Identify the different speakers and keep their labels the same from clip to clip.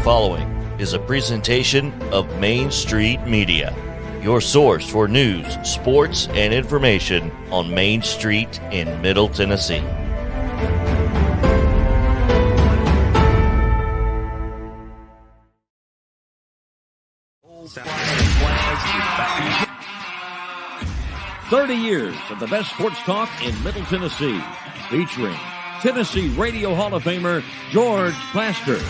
Speaker 1: following is a presentation of Main Street Media, your source for news, sports, and information on Main Street in Middle Tennessee.
Speaker 2: "30 years of the best sports talk in Middle Tennessee," featuring Tennessee Radio Hall of Famer George Plaster,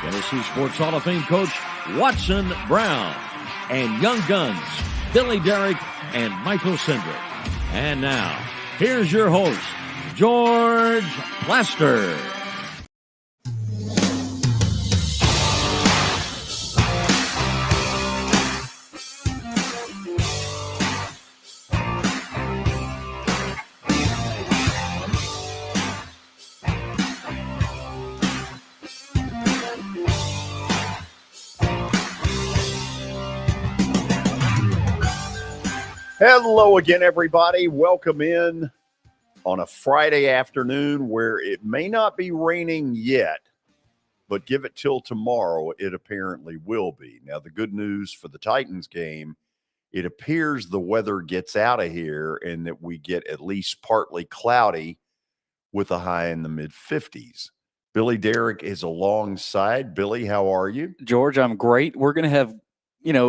Speaker 2: Tennessee Sports Hall of Fame coach Watson Brown, and young guns Billy Derrick and Michael Cindric. And now, here's your host, George Plaster.
Speaker 3: Hello again, everybody. Welcome in on a Friday afternoon where it may not be raining yet, but give it till tomorrow, it apparently will be. Now, the good news for the Titans game, it appears the weather gets out of here and that we get at least partly cloudy with a high in the mid-50s. Billy Derrick is alongside. Billy, how are you?
Speaker 4: George, I'm great. We're going to have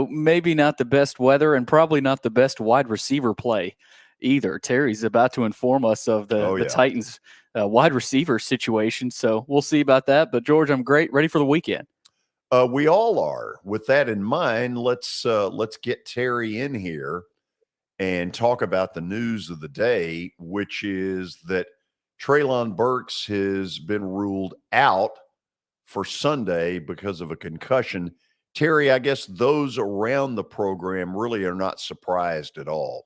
Speaker 4: maybe not the best weather and probably not the best wide receiver play either. Terry's about to inform us of the Titans wide receiver situation, so we'll see about that. But, George, I'm great. Ready for the weekend.
Speaker 3: We all are. With that in mind, let's get Terry in here and talk about the news of the day, which is that Treylon Burks has been ruled out for Sunday because of a concussion. Terry, I guess those around the program really are not surprised at all.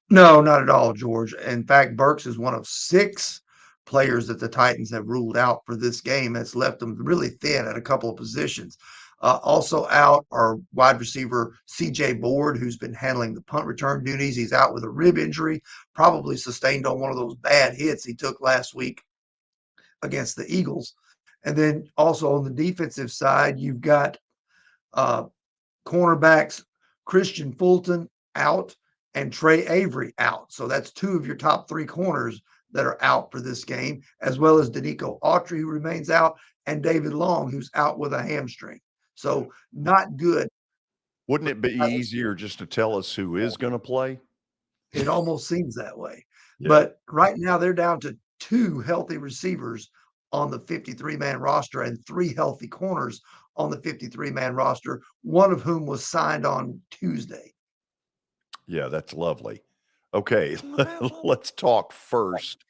Speaker 5: No, not at all, George. In fact, Burks is one of 6 players that the Titans have ruled out for this game. That's left them really thin at a couple of positions. Also out are wide receiver C.J. Board, who's been handling the punt return duties. He's out with a rib injury, probably sustained on one of those bad hits he took last week against the Eagles. And then also on the defensive side, you've got cornerbacks Christian Fulton out and Trey Avery out. So that's 2 of your top 3 corners that are out for this game, as well as Danico Autry, who remains out, and David Long, who's out with a hamstring. So not good.
Speaker 3: Wouldn't it be easier just to tell us who is going to play?
Speaker 5: It almost seems that way.
Speaker 3: Yeah.
Speaker 5: But right now they're down to 2 healthy receivers on the 53-man roster and 3 healthy corners on the 53-man roster, one of whom was signed on Tuesday.
Speaker 3: Yeah, that's lovely. Okay, let's talk first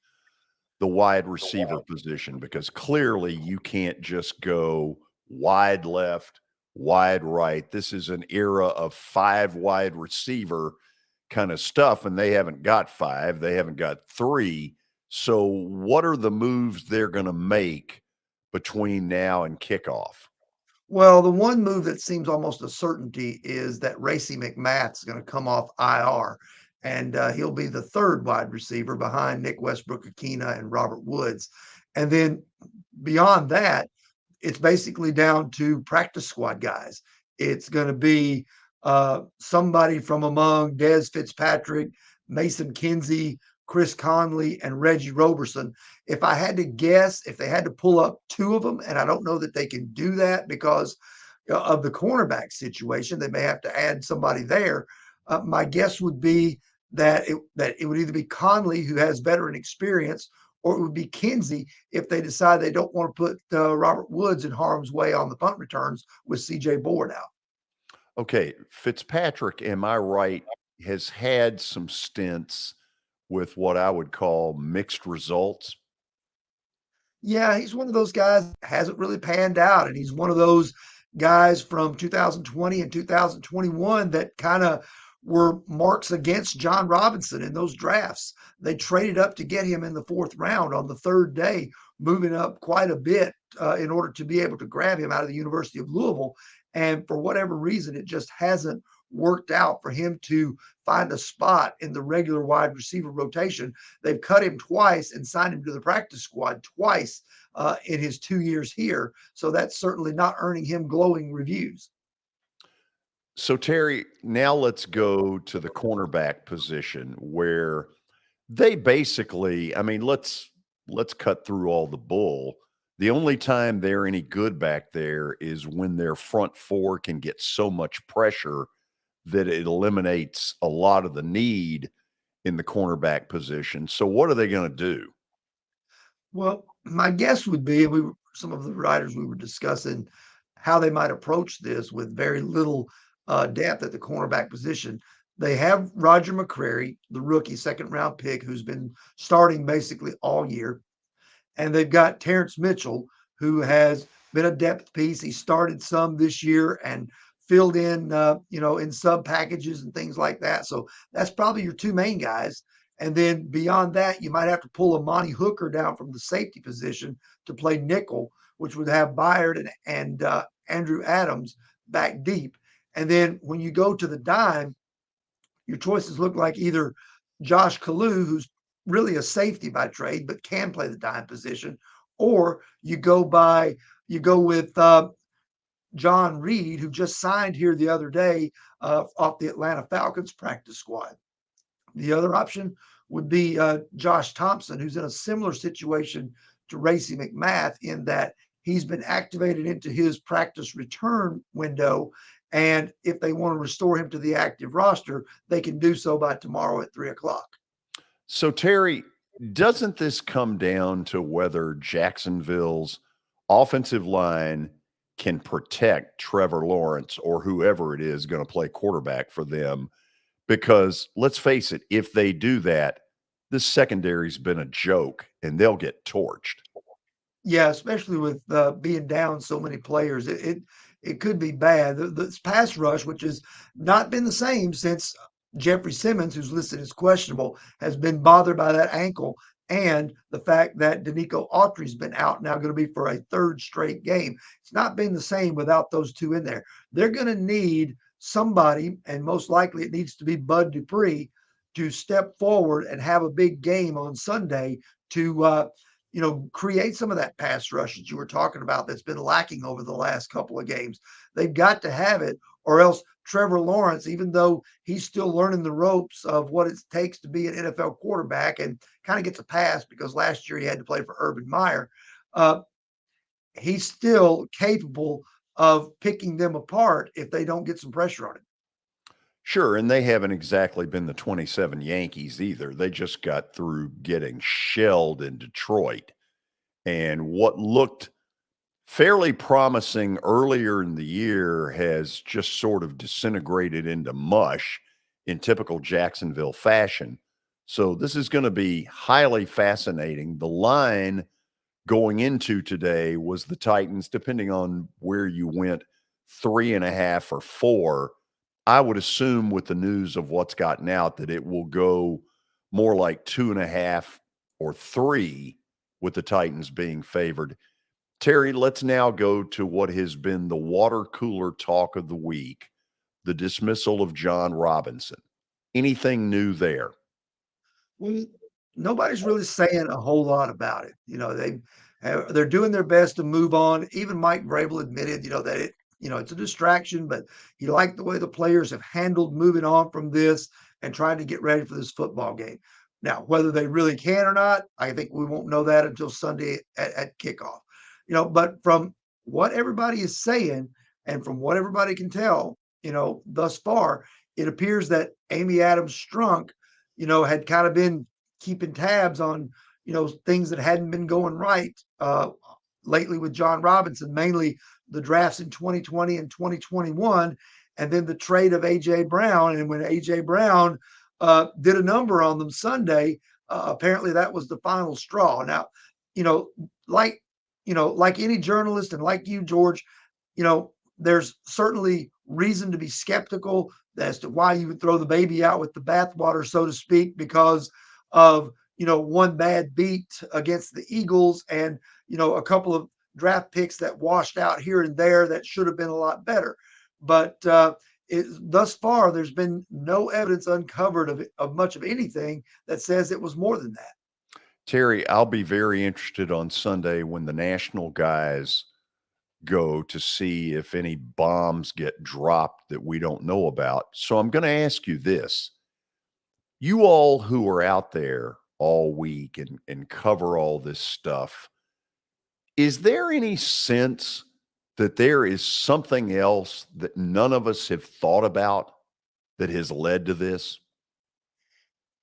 Speaker 3: the wide receiver position, because clearly you can't just go wide left, wide right. This is an era of 5 wide receiver kind of stuff, and they haven't got 5. They haven't got 3. So what are the moves they're going to make between now and kickoff?
Speaker 5: Well, the one move that seems almost a certainty is that Racey McMath is going to come off IR, and he'll be the 3rd wide receiver behind Nick Westbrook-Akina and Robert Woods. And then beyond that, it's basically down to practice squad guys. It's going to be somebody from among Dez Fitzpatrick, Mason Kinsey, Chris Conley, and Reggie Roberson. If I had to guess, if they had to pull up 2 of them, and I don't know that they can do that because of the cornerback situation, they may have to add somebody there. My guess would be that it would either be Conley, who has veteran experience, or it would be Kinsey if they decide they don't want to put Robert Woods in harm's way on the punt returns with C.J. Board out.
Speaker 3: Okay, Fitzpatrick, am I right, has had some stints with what I would call mixed results?
Speaker 5: Yeah, he's one of those guys that hasn't really panned out, and he's one of those guys from 2020 and 2021 that kind of were marks against John Robinson in those drafts. They traded up to get him in the 4th round on the 3rd day, moving up quite a bit in order to be able to grab him out of the University of Louisville. And for whatever reason, it just hasn't worked out for him to find a spot in the regular wide receiver rotation. They've cut him twice and signed him to the practice squad twice in his 2 years here. So that's certainly not earning him glowing reviews.
Speaker 3: So, Terry, now let's go to the cornerback position where they basically, I mean, let's cut through all the bull. The only time they're any good back there is when their front four can get so much pressure that it eliminates a lot of the need in the cornerback position. So what are they going to do?
Speaker 5: Well, my guess would be some of the writers we were discussing how they might approach this with very little depth at the cornerback position. They have Roger McCreary, the rookie second-round pick, who's been starting basically all year. And they've got Terrence Mitchell, who has been a depth piece. He started some this year and filled in, in sub packages and things like that. So that's probably your two main guys. And then beyond that, you might have to pull a Monty Hooker down from the safety position to play nickel, which would have Byard and Andrew Adams back deep. And then when you go to the dime, your choices look like either Josh Kalu, who's really a safety by trade, but can play the dime position, or you go with John Reed, who just signed here the other day off the Atlanta Falcons practice squad. The other option would be Josh Thompson, who's in a similar situation to Racey McMath in that he's been activated into his practice return window. And if they want to restore him to the active roster, they can do so by tomorrow at 3:00.
Speaker 3: So, Terry, doesn't this come down to whether Jacksonville's offensive line can protect Trevor Lawrence or whoever it is going to play quarterback for them? Because let's face it, if they do that, this secondary's been a joke and they'll get torched.
Speaker 5: Yeah, especially with being down so many players, it could be bad. The pass rush, which has not been the same since Jeffrey Simmons, who's listed as questionable, has been bothered by that ankle, and the fact that Danico Autry's been out now, going to be for a third straight game. It's not been the same without those two in there. They're going to need somebody, and most likely it needs to be Bud Dupree, to step forward and have a big game on Sunday to create some of that pass rush that you were talking about that's been lacking over the last couple of games. They've got to have it, or else Trevor Lawrence, even though he's still learning the ropes of what it takes to be an NFL quarterback and kind of gets a pass because last year he had to play for Urban Meyer, he's still capable of picking them apart if they don't get some pressure on him.
Speaker 3: Sure, and they haven't exactly been the 27 Yankees either. They just got through getting shelled in Detroit. And what looked fairly promising earlier in the year has just sort of disintegrated into mush in typical Jacksonville fashion. So this is going to be highly fascinating. The line going into today was the Titans, depending on where you went, 3.5 or 4. I would assume with the news of what's gotten out that it will go more like 2.5 or 3 with the Titans being favored. Terry, let's now go to what has been the water cooler talk of the week, the dismissal of John Robinson. Anything new there?
Speaker 5: Well, nobody's really saying a whole lot about it. They're doing their best to move on. Even Mike Vrabel admitted, that it's a distraction, but he liked the way the players have handled moving on from this and trying to get ready for this football game. Now, whether they really can or not, I think we won't know that until Sunday at kickoff. But from what everybody is saying and from what everybody can tell, thus far, it appears that Amy Adams Strunk, had kind of been keeping tabs on, things that hadn't been going right lately with John Robinson, mainly the drafts in 2020 and 2021, and then the trade of A.J. Brown. And when A.J. Brown did a number on them Sunday, apparently that was the final straw. Now, like any journalist and like you, George, there's certainly reason to be skeptical as to why you would throw the baby out with the bathwater, so to speak, because of, one bad beat against the Eagles and, a couple of draft picks that washed out here and there that should have been a lot better. But thus far, there's been no evidence uncovered of much of anything that says it was more than that.
Speaker 3: Terry, I'll be very interested on Sunday when the national guys go to see if any bombs get dropped that we don't know about. So I'm going to ask you this. You all who are out there all week and cover all this stuff, is there any sense that there is something else that none of us have thought about that has led to this?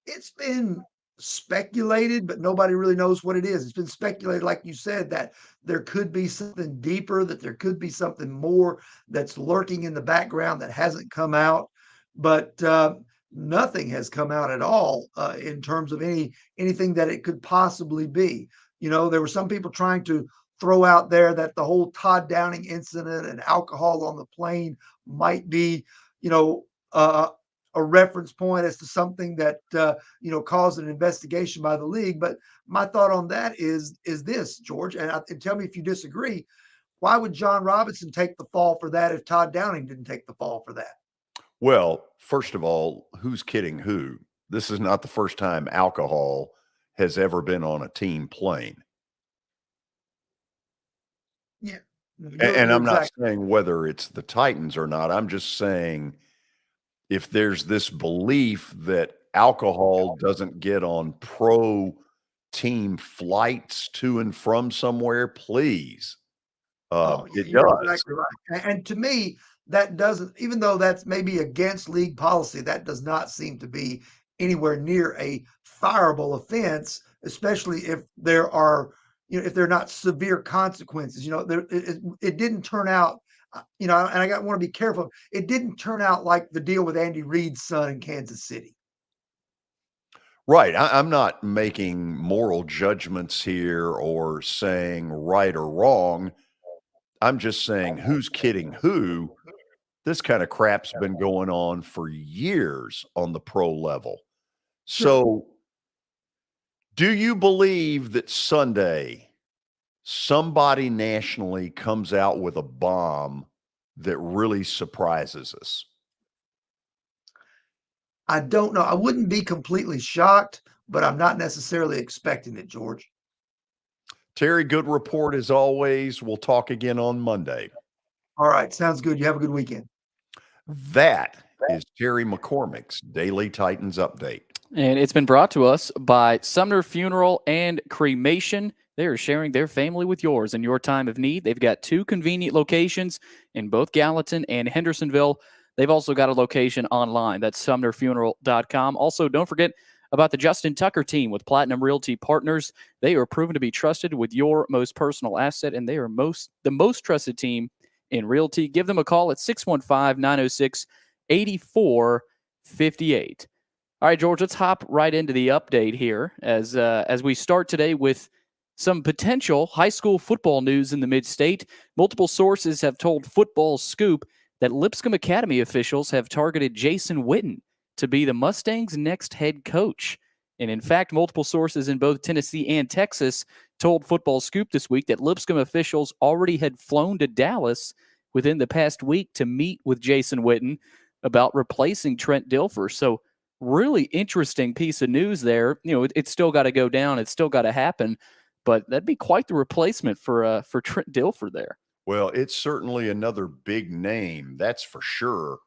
Speaker 5: It's been speculated, but nobody really knows what it is. It's been speculated, like you said, that there could be something deeper, that there could be something more that's lurking in the background that hasn't come out. But nothing has come out at all in terms of anything that it could possibly be. There were some people trying to throw out there that the whole Todd Downing incident and alcohol on the plane might be, a reference point as to something that caused an investigation by the league. But my thought on that is this, George, and tell me if you disagree. Why would John Robinson take the fall for that if Todd Downing didn't take the fall for that?
Speaker 3: Well, first of all, who's kidding who? This is not the first time alcohol has ever been on a team plane.
Speaker 5: Yeah.
Speaker 3: And I'm not saying whether it's the Titans or not. I'm just saying if there's this belief that alcohol doesn't get on pro team flights to and from somewhere, please. It does.
Speaker 5: Exactly right. And to me, that doesn't, even though that's maybe against league policy, that does not seem to be anywhere near a fireable offense, especially if there are, if they're not severe consequences. It didn't turn out, and I want to be careful. It didn't turn out like the deal with Andy Reid's son in Kansas City.
Speaker 3: Right. I'm not making moral judgments here or saying right or wrong. I'm just saying who's kidding who. This kind of crap's been going on for years on the pro level. So do you believe that Sunday somebody nationally comes out with a bomb that really surprises us?
Speaker 5: I don't know. I wouldn't be completely shocked, but I'm not necessarily expecting it, George.
Speaker 3: Terry, good report as always. We'll talk again on Monday.
Speaker 5: All right. Sounds good. You have a good weekend.
Speaker 3: That is Terry McCormick's Daily Titans Update.
Speaker 4: And it's been brought to us by Sumner Funeral and Cremation. They are sharing their family with yours in your time of need. They've got 2 convenient locations in both Gallatin and Hendersonville. They've also got a location online. That's sumnerfuneral.com. Also, don't forget about the Justin Tucker team with Platinum Realty Partners. They are proven to be trusted with your most personal asset, and they are the most trusted team in realty. Give them a call at 615-906-8458. All right, George, let's hop right into the update here as we start today with some potential high school football news in the mid-state. Multiple sources have told Football Scoop that Lipscomb Academy officials have targeted Jason Witten to be the Mustangs' next head coach. And in fact, multiple sources in both Tennessee and Texas told Football Scoop this week that Lipscomb officials already had flown to Dallas within the past week to meet with Jason Witten about replacing Trent Dilfer. So really interesting piece of news there. It's still got to go down. It's still got to happen. But that'd be quite the replacement for Trent Dilfer there.
Speaker 3: Well, it's certainly another big name, that's for sure.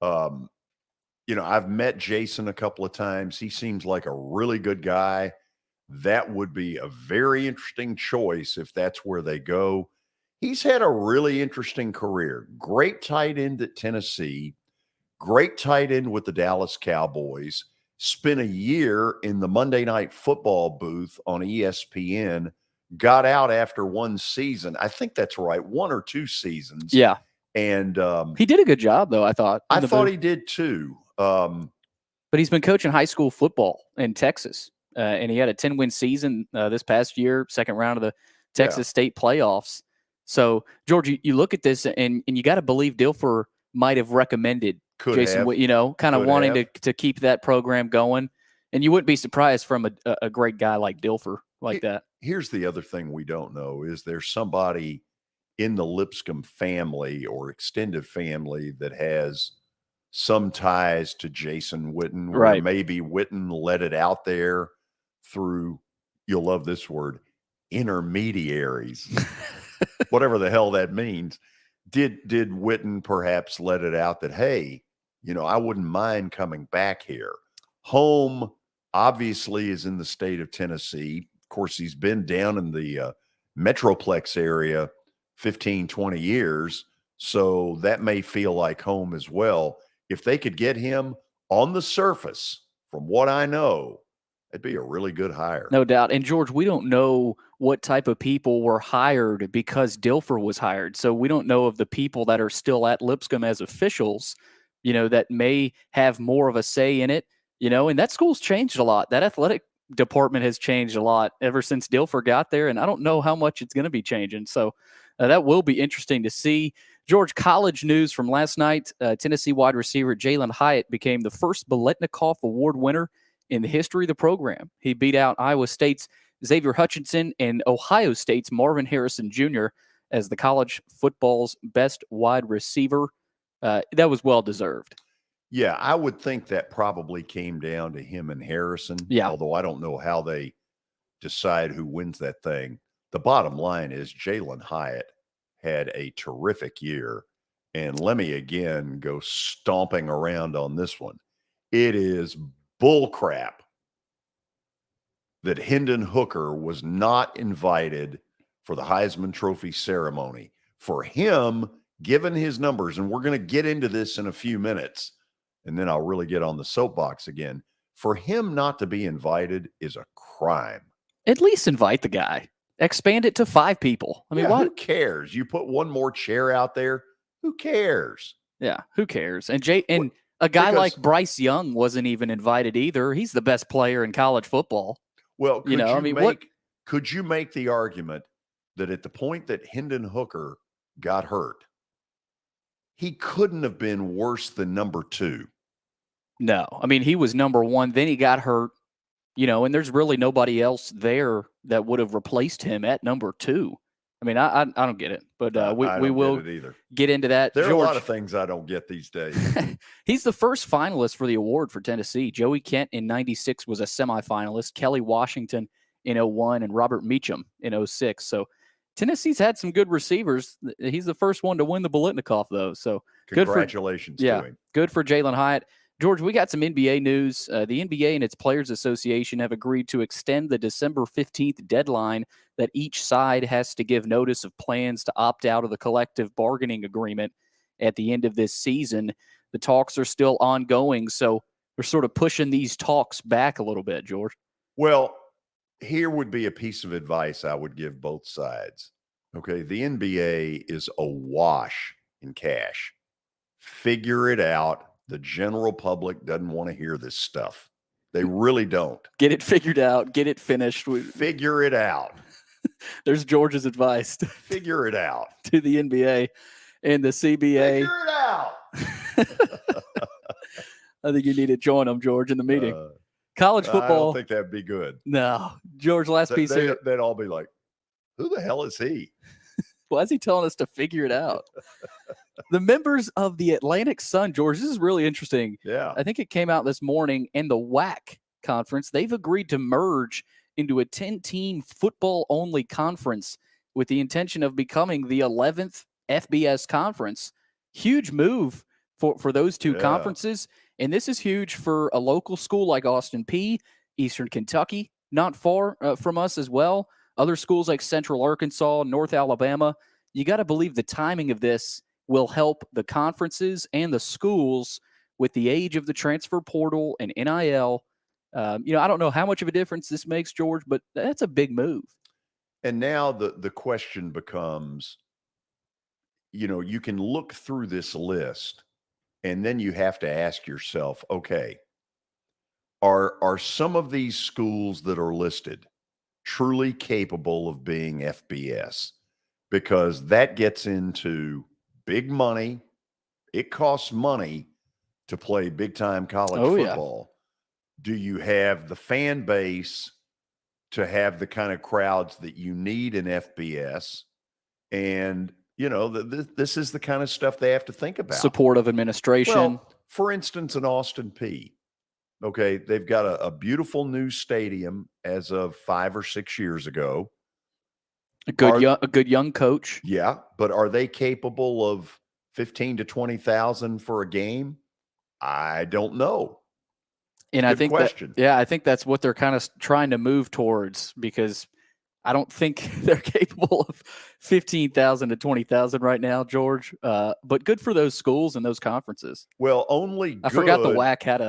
Speaker 3: I've met Jason a couple of times. He seems like a really good guy. That would be a very interesting choice if that's where they go. He's had a really interesting career. Great tight end at Tennessee, great tight end with the Dallas Cowboys, spent a year in the Monday Night Football booth on ESPN, got out after one season. I think that's right, 1 or 2 seasons.
Speaker 4: Yeah.
Speaker 3: And
Speaker 4: he did a good job, though, I thought.
Speaker 3: I thought he did, too.
Speaker 4: But he's been coaching high school football in Texas, and he had a 10-win season this past year, second round of the Texas State playoffs. So, George, you look at this, and you got to believe Dilfer might have recommended Jason, kind of wanting to keep that program going. And you wouldn't be surprised from a great guy like Dilfer like that.
Speaker 3: Here's the other thing we don't know is there somebody in the Lipscomb family or extended family that has some ties to Jason Witten, where
Speaker 4: Right.
Speaker 3: maybe Witten let it out there through, you'll love this word, intermediaries, whatever the hell that means. Did Witten perhaps let it out that, hey, I wouldn't mind coming back here? Home obviously is in the state of Tennessee. Of course, he's been down in the Metroplex area 15, 20 years. So that may feel like home as well. If they could get him on the surface, from what I know, it'd be a really good hire.
Speaker 4: No doubt. And George, we don't know what type of people were hired because Dilfer was hired. So we don't know of the people that are still at Lipscomb as officials, that may have more of a say in it, and that school's changed a lot. That athletic department has changed a lot ever since Dilfer got there. And I don't know how much it's going to be changing. So that will be interesting to see. George, college news from last night. Tennessee wide receiver Jalin Hyatt became the first Biletnikoff Award winner in the history of the program. He beat out Iowa State's Xavier Hutchinson and Ohio State's Marvin Harrison Jr. as the college football's best wide receiver. That was well-deserved.
Speaker 3: Yeah, I would think that probably came down to him and Harrison.
Speaker 4: Yeah.
Speaker 3: Although I don't know how they decide who wins that thing. The bottom line is Jalin Hyatt had a terrific year. And let me again go stomping around on this one. It is bullcrap that Hendon Hooker was not invited for the Heisman Trophy ceremony. For him, given his numbers, and we're going to get into this in a few minutes, and then I'll really get on the soapbox again. For him not to be invited is a crime.
Speaker 4: At least invite the guy. Expand it to 5 people. I mean,
Speaker 3: who cares? You put one more chair out there. Who cares?
Speaker 4: Yeah, who cares? And a guy like Bryce Young wasn't even invited either. He's the best player in college football.
Speaker 3: Well, could you make the argument that at the point that Hendon Hooker got hurt, he couldn't have been worse than number 2?
Speaker 4: No. I mean, he was number 1. Then he got hurt, and there's really nobody else there that would have replaced him at number 2. I mean, I don't get it, but we will get into that.
Speaker 3: There are a lot of things I don't get these days.
Speaker 4: He's the first finalist for the award for Tennessee. Joey Kent in 96 was a semifinalist, Kelly Washington in 01, and Robert Meacham in 06. So Tennessee's had some good receivers. He's the first one to win the Biletnikoff, though. So
Speaker 3: congratulations to him.
Speaker 4: Good for Jalin Hyatt. George, we got some NBA news. The NBA and its Players Association have agreed to extend the December 15th deadline that each side has to give notice of plans to opt out of the collective bargaining agreement at the end of this season. The talks are still ongoing, so we're sort of pushing these talks back a little bit, George.
Speaker 3: Well, here would be a piece of advice I would give both sides. Okay, the NBA is awash in cash. Figure it out. The general public doesn't want to hear this stuff. They really don't.
Speaker 4: Get it figured out. Get it finished.
Speaker 3: Figure it out.
Speaker 4: There's George's advice.
Speaker 3: Figure it out.
Speaker 4: To the NBA and the CBA.
Speaker 3: Figure it out.
Speaker 4: I think you need to join them, George, in the meeting. College football. I
Speaker 3: don't think that'd be good.
Speaker 4: No. George, last piece here.
Speaker 3: They'd all be like, who the hell is he?
Speaker 4: Why is he telling us to figure it out? The members of the Atlantic Sun, George, this is really interesting.
Speaker 3: Yeah.
Speaker 4: I think it came out this morning, and the WAC conference, they've agreed to merge into a 10-team football-only conference with the intention of becoming the 11th FBS conference. Huge move for those two conferences, and this is huge for a local school like Austin Peay, Eastern Kentucky, not far from us as well. Other schools like Central Arkansas, North Alabama. You got to believe the timing of this will help the conferences and the schools with the age of the transfer portal and NIL. I don't know how much of a difference this makes, George, but that's a big move.
Speaker 3: And now the question becomes, you can look through this list and then you have to ask yourself, okay, are some of these schools that are listed truly capable of being FBS? Because that gets into big money. It costs money to play big-time college football. Yeah. Do you have the fan base to have the kind of crowds that you need in FBS? And, this is the kind of stuff they have to think about.
Speaker 4: Support of administration.
Speaker 3: Well, For instance, in Austin Peay, okay, they've got a beautiful new stadium as of 5 or 6 years ago.
Speaker 4: A good young coach.
Speaker 3: Yeah, but are they capable of 15 to 20,000 for a game? I don't know.
Speaker 4: And
Speaker 3: Good question.
Speaker 4: I think that's what they're kind of trying to move towards, because I don't think they're capable of 15,000 to 20,000 right now, George. But good for those schools and those conferences.
Speaker 3: Well, I
Speaker 4: forgot the WAC had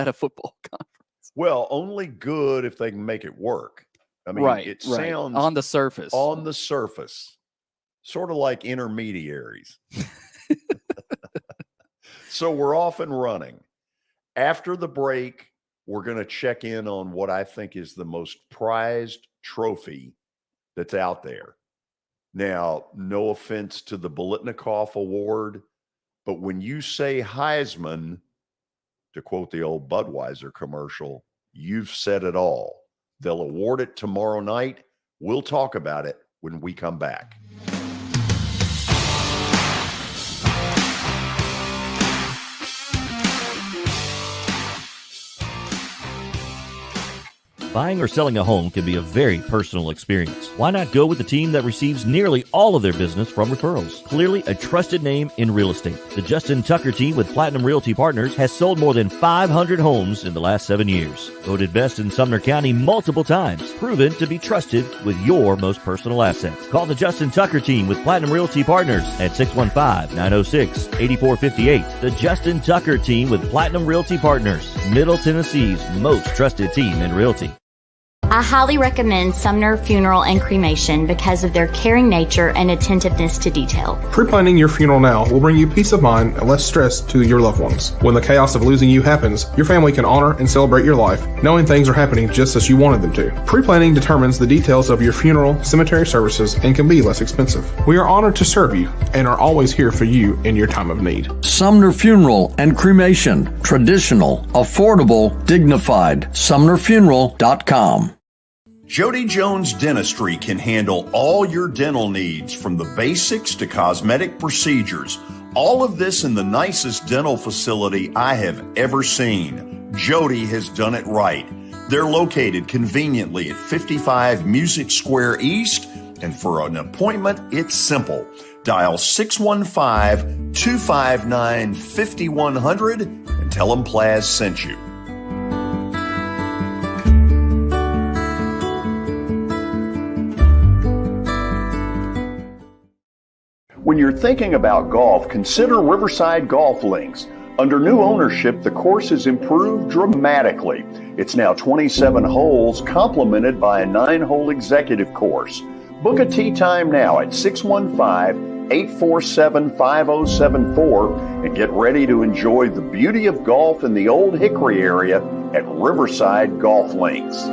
Speaker 4: a football conference.
Speaker 3: Well, only good if they can make it work. I mean, it sounds
Speaker 4: on the surface.
Speaker 3: Sort of like intermediaries. So we're off and running. After the break, we're going to check in on what I think is the most prized trophy that's out there. Now, no offense to the Biletnikoff Award, but when you say Heisman, to quote the old Budweiser commercial, you've said it all. They'll award it tomorrow night. We'll talk about it when we come back.
Speaker 1: Buying or selling a home can be a very personal experience. Why not go with the team that receives nearly all of their business from referrals? Clearly a trusted name in real estate. The Justin Tucker team with Platinum Realty Partners has sold more than 500 homes in the last 7 years. Voted best in Sumner County multiple times. Proven to be trusted with your most personal assets. Call the Justin Tucker team with Platinum Realty Partners at 615-906-8458. The Justin Tucker team with Platinum Realty Partners, Middle Tennessee's most trusted team in realty.
Speaker 6: I highly recommend Sumner Funeral and Cremation because of their caring nature and attentiveness to detail.
Speaker 7: Pre-planning your funeral now will bring you peace of mind and less stress to your loved ones. When the chaos of losing you happens, your family can honor and celebrate your life, knowing things are happening just as you wanted them to. Pre-planning determines the details of your funeral, cemetery services, and can be less expensive. We are honored to serve you and are always here for you in your time of need.
Speaker 8: Sumner Funeral and Cremation. Traditional, affordable, dignified. SumnerFuneral.com.
Speaker 3: Jody Jones Dentistry can handle all your dental needs, from the basics to cosmetic procedures. All of this in the nicest dental facility I have ever seen. Jody has done it right. They're located conveniently at 55 Music Square East, and for an appointment, it's simple. Dial 615-259-5100 and tell them Plaz sent you. When you're thinking about golf, consider Riverside Golf Links. Under new ownership, the course has improved dramatically. It's now 27 holes, complemented by a 9-hole executive course. Book a tee time now at 615-847-5074 and get ready to enjoy the beauty of golf in the Old Hickory area at Riverside Golf Links.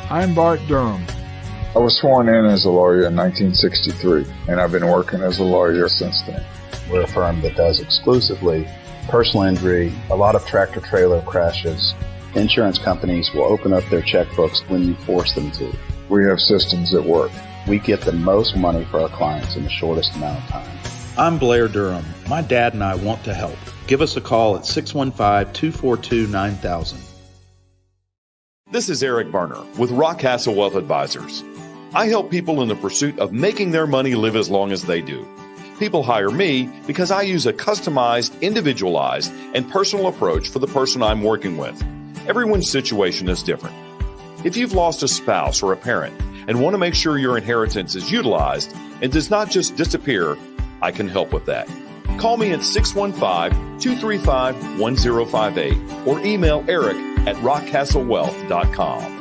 Speaker 9: I'm Bart Durham.
Speaker 10: I was sworn in as a lawyer in 1963, and I've been working as a lawyer since then.
Speaker 11: We're a firm that does exclusively personal injury, a lot of tractor-trailer crashes. Insurance companies will open up their checkbooks when you force them to.
Speaker 10: We have systems that work.
Speaker 11: We get the most money for our clients in the shortest amount of time.
Speaker 12: I'm Blair Durham. My dad and I want to help. Give us a call at 615-242-9000.
Speaker 13: This is Eric Berner with Rockcastle Wealth Advisors. I help people in the pursuit of making their money live as long as they do. People hire me because I use a customized, individualized, and personal approach for the person I'm working with. Everyone's situation is different. If you've lost a spouse or a parent and want to make sure your inheritance is utilized and does not just disappear, I can help with that. Call me at 615-235-1058 or email Eric at rockcastlewealth.com.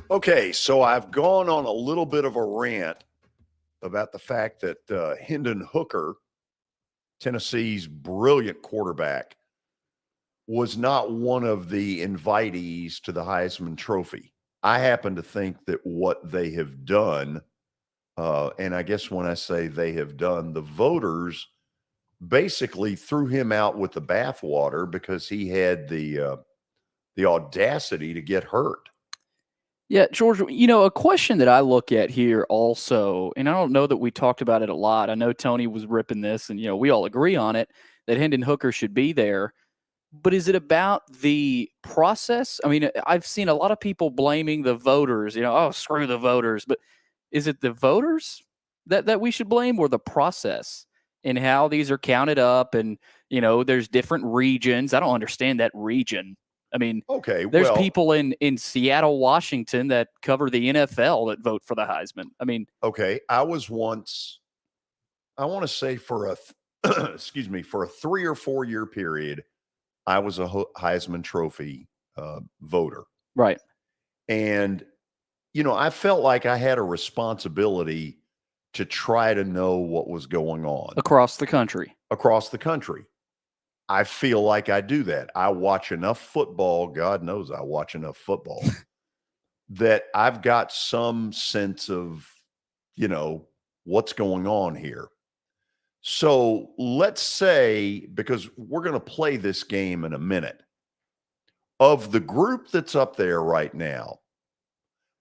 Speaker 3: Okay, so I've gone on a little bit of a rant about the fact that Hendon Hooker, Tennessee's brilliant quarterback, was not one of the invitees to the Heisman Trophy. I happen to think that what they have done, and I guess when I say they have done, the voters basically threw him out with the bathwater because he had the audacity to get hurt.
Speaker 4: Yeah, George, a question that I look at here also, and I don't know that we talked about it a lot. I know Tony was ripping this, and, we all agree on it, that Hendon Hooker should be there. But is it about the process? I mean, I've seen a lot of people blaming the voters, oh, screw the voters. But is it the voters that we should blame, or the process and how these are counted up? And, there's different regions. I don't understand that region. I mean, there's people in Seattle, Washington that cover the NFL that vote for the Heisman. I mean,
Speaker 3: I was once, I want to say for a 3 or 4 year period, I was a Heisman Trophy voter.
Speaker 4: Right.
Speaker 3: And, I felt like I had a responsibility to try to know what was going on
Speaker 4: across the country.
Speaker 3: I feel like I do that. I watch enough football. God knows I watch enough football that I've got some sense of, what's going on here. So let's say, because we're going to play this game in a minute, of the group that's up there right now,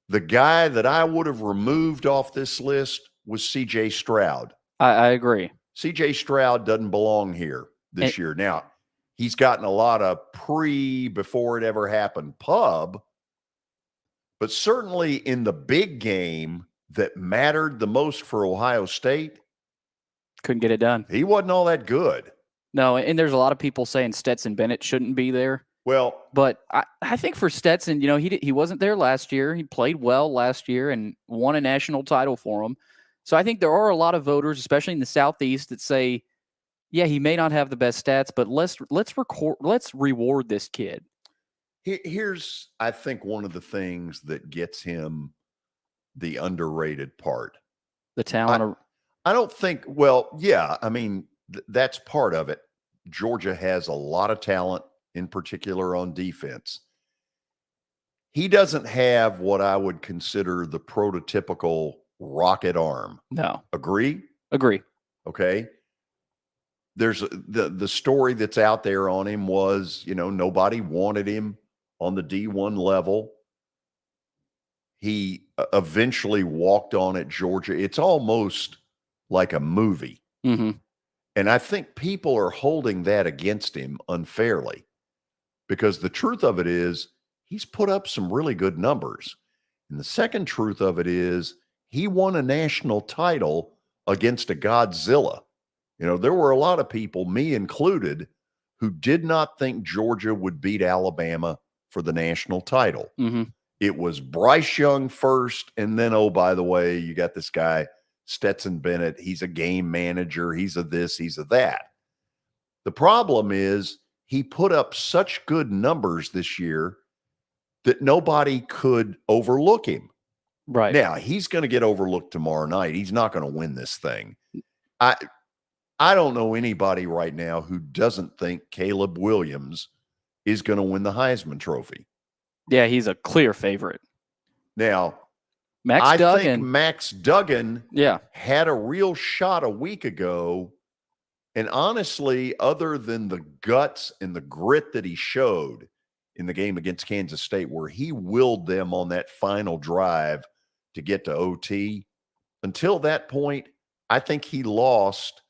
Speaker 3: the guy that I would have removed off this list was C.J. Stroud.
Speaker 4: I agree.
Speaker 3: C.J. Stroud doesn't belong here this year. Now, he's gotten a lot of before it ever happened pub, but certainly in the big game that mattered the most for Ohio State,
Speaker 4: couldn't get it done.
Speaker 3: He wasn't all that good.
Speaker 4: No, and there's a lot of people saying Stetson Bennett shouldn't be there.
Speaker 3: Well,
Speaker 4: but I think for Stetson, he wasn't there last year. He played well last year and won a national title for him. So I think there are a lot of voters, especially in the Southeast, that say, yeah, he may not have the best stats, but let's reward this kid.
Speaker 3: Here's, I think, one of the things that gets him the underrated part.
Speaker 4: The talent.
Speaker 3: I don't think, I mean, that's part of it. Georgia has a lot of talent, in particular on defense. He doesn't have what I would consider the prototypical rocket arm.
Speaker 4: No.
Speaker 3: Agree?
Speaker 4: Agree.
Speaker 3: Okay. There's the story that's out there on him was, nobody wanted him on the D1 level. He eventually walked on at Georgia. It's almost like a movie.
Speaker 4: Mm-hmm.
Speaker 3: And I think people are holding that against him unfairly, because the truth of it is he's put up some really good numbers. And the second truth of it is he won a national title against a Godzilla. There were a lot of people, me included, who did not think Georgia would beat Alabama for the national title.
Speaker 4: Mm-hmm.
Speaker 3: It was Bryce Young first, and then, oh, by the way, you got this guy, Stetson Bennett. He's a game manager. He's a this, he's a that. The problem is he put up such good numbers this year that nobody could overlook him.
Speaker 4: Right.
Speaker 3: Now, he's going to get overlooked tomorrow night. He's not going to win this thing. I don't know anybody right now who doesn't think Caleb Williams is going to win the Heisman Trophy.
Speaker 4: Yeah, he's a clear favorite.
Speaker 3: Now,
Speaker 4: I
Speaker 3: think Max Duggan had a real shot a week ago. And honestly, other than the guts and the grit that he showed in the game against Kansas State, where he willed them on that final drive to get to OT, until that point, I think he lost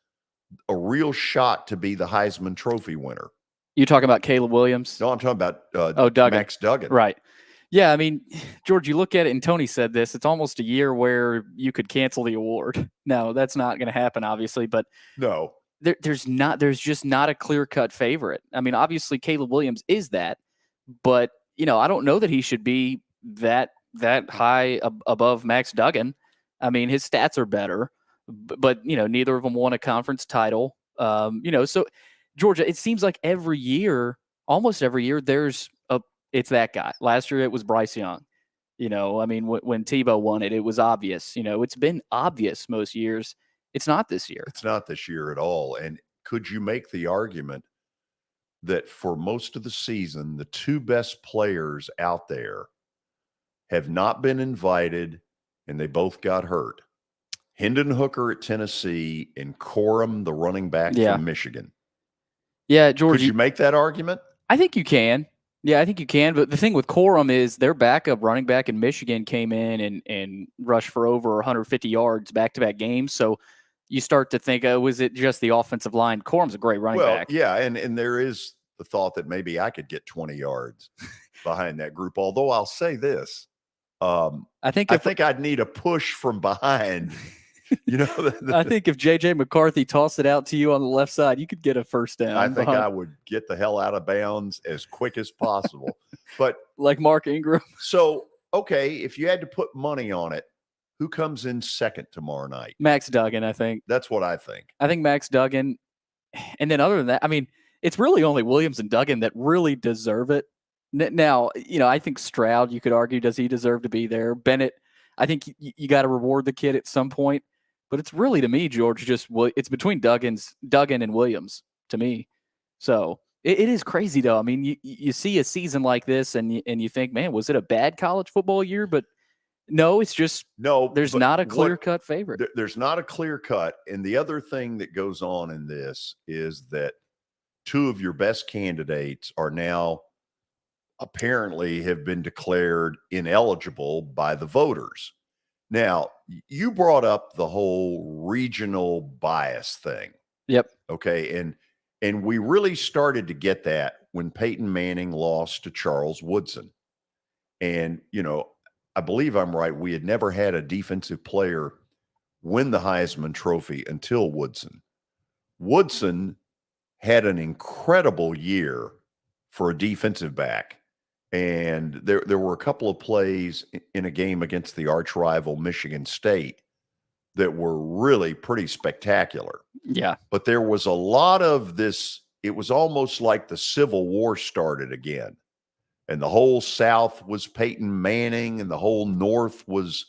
Speaker 3: a real shot to be the Heisman Trophy winner.
Speaker 4: You talking about Caleb Williams?
Speaker 3: No, I'm talking about
Speaker 4: Duggan.
Speaker 3: Max Duggan.
Speaker 4: Right. Yeah, I mean, George, you look at it, and Tony said this, it's almost a year where you could cancel the award. No, that's not going to happen, obviously, but
Speaker 3: no.
Speaker 4: There's just not a clear-cut favorite. I mean, obviously Caleb Williams is that, but, I don't know that he should be that high above Max Duggan. I mean, his stats are better, but neither of them won a conference title. So Georgia, it seems like almost every year, it's that guy. Last year it was Bryce Young. I mean, when Tebow won it, it was obvious. It's been obvious most years. It's not this year.
Speaker 3: It's not this year at all. And could you make the argument that for most of the season, the two best players out there have not been invited, and they both got hurt. Hendon Hooker at Tennessee and Corum, the running back from Michigan.
Speaker 4: Yeah, George.
Speaker 3: Could you make that argument?
Speaker 4: I think you can. Yeah, I think you can. But the thing with Corum is their backup running back in Michigan came in and rushed for over 150 yards back-to-back games. So you start to think, was it just the offensive line? Corum's a great running back.
Speaker 3: Yeah, and there is the thought that maybe I could get 20 yards behind that group. Although I'll say this, I think I'd need a push from behind.
Speaker 4: I think if J.J. McCarthy tossed it out to you on the left side, you could get a first down.
Speaker 3: I think I would get the hell out of bounds as quick as possible. But
Speaker 4: like Mark Ingram.
Speaker 3: So, okay, if you had to put money on it, who comes in second tomorrow night?
Speaker 4: Max Duggan, I think.
Speaker 3: That's what I think.
Speaker 4: I think Max Duggan. And then other than that, I mean, it's really only Williams and Duggan that really deserve it. Now, I think Stroud, you could argue, does he deserve to be there? Bennett, I think you got to reward the kid at some point. But it's really, to me, George, it's between Duggan and Williams, to me. So it is crazy, though. I mean, you see a season like this, and you think, man, was it a bad college football year? But no, it's just there's not a clear-cut favorite.
Speaker 3: There's not a clear cut. And the other thing that goes on in this is that two of your best candidates are now apparently have been declared ineligible by the voters. Now, you brought up the whole regional bias thing.
Speaker 4: Yep.
Speaker 3: Okay. And we really started to get that when Peyton Manning lost to Charles Woodson. And, I believe I'm right. We had never had a defensive player win the Heisman Trophy until Woodson. Woodson had an incredible year for a defensive back. And there were a couple of plays in a game against the arch rival Michigan State that were really pretty spectacular.
Speaker 4: Yeah.
Speaker 3: But there was a lot of this. It was almost like the Civil War started again. And the whole South was Peyton Manning, and the whole North was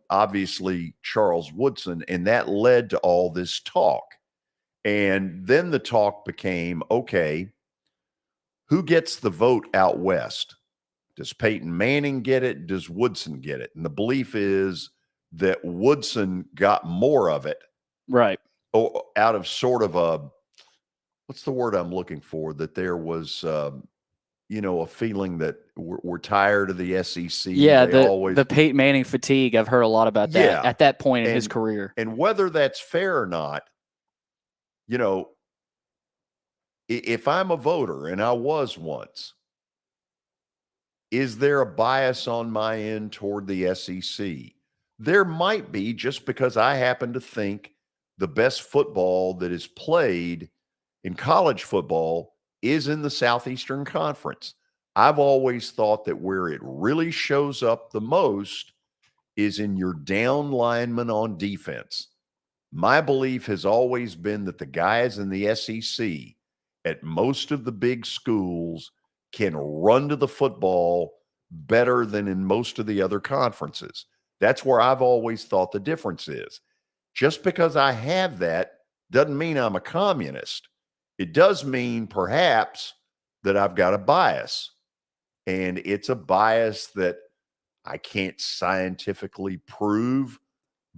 Speaker 3: obviously Charles Woodson. And that led to all this talk. And then the talk became, okay, who gets the vote out west? Does Peyton Manning get it? Does Woodson get it? And the belief is that Woodson got more of it.
Speaker 4: Right.
Speaker 3: Out of sort of what's the word I'm looking for? That there was, a feeling that we're tired of the SEC.
Speaker 4: Yeah, the Peyton Manning fatigue. I've heard a lot about that at that point in his career.
Speaker 3: And whether that's fair or not, if I'm a voter, and I was once, is there a bias on my end toward the SEC? There might be, just because I happen to think the best football that is played in college football is in the Southeastern Conference. I've always thought that where it really shows up the most is in your down linemen on defense. My belief has always been that the guys in the SEC at most of the big schools can run to the football better than in most of the other conferences. That's where I've always thought the difference is. Just because I have that doesn't mean I'm a communist. It does mean perhaps that I've got a bias. And it's a bias that I can't scientifically prove,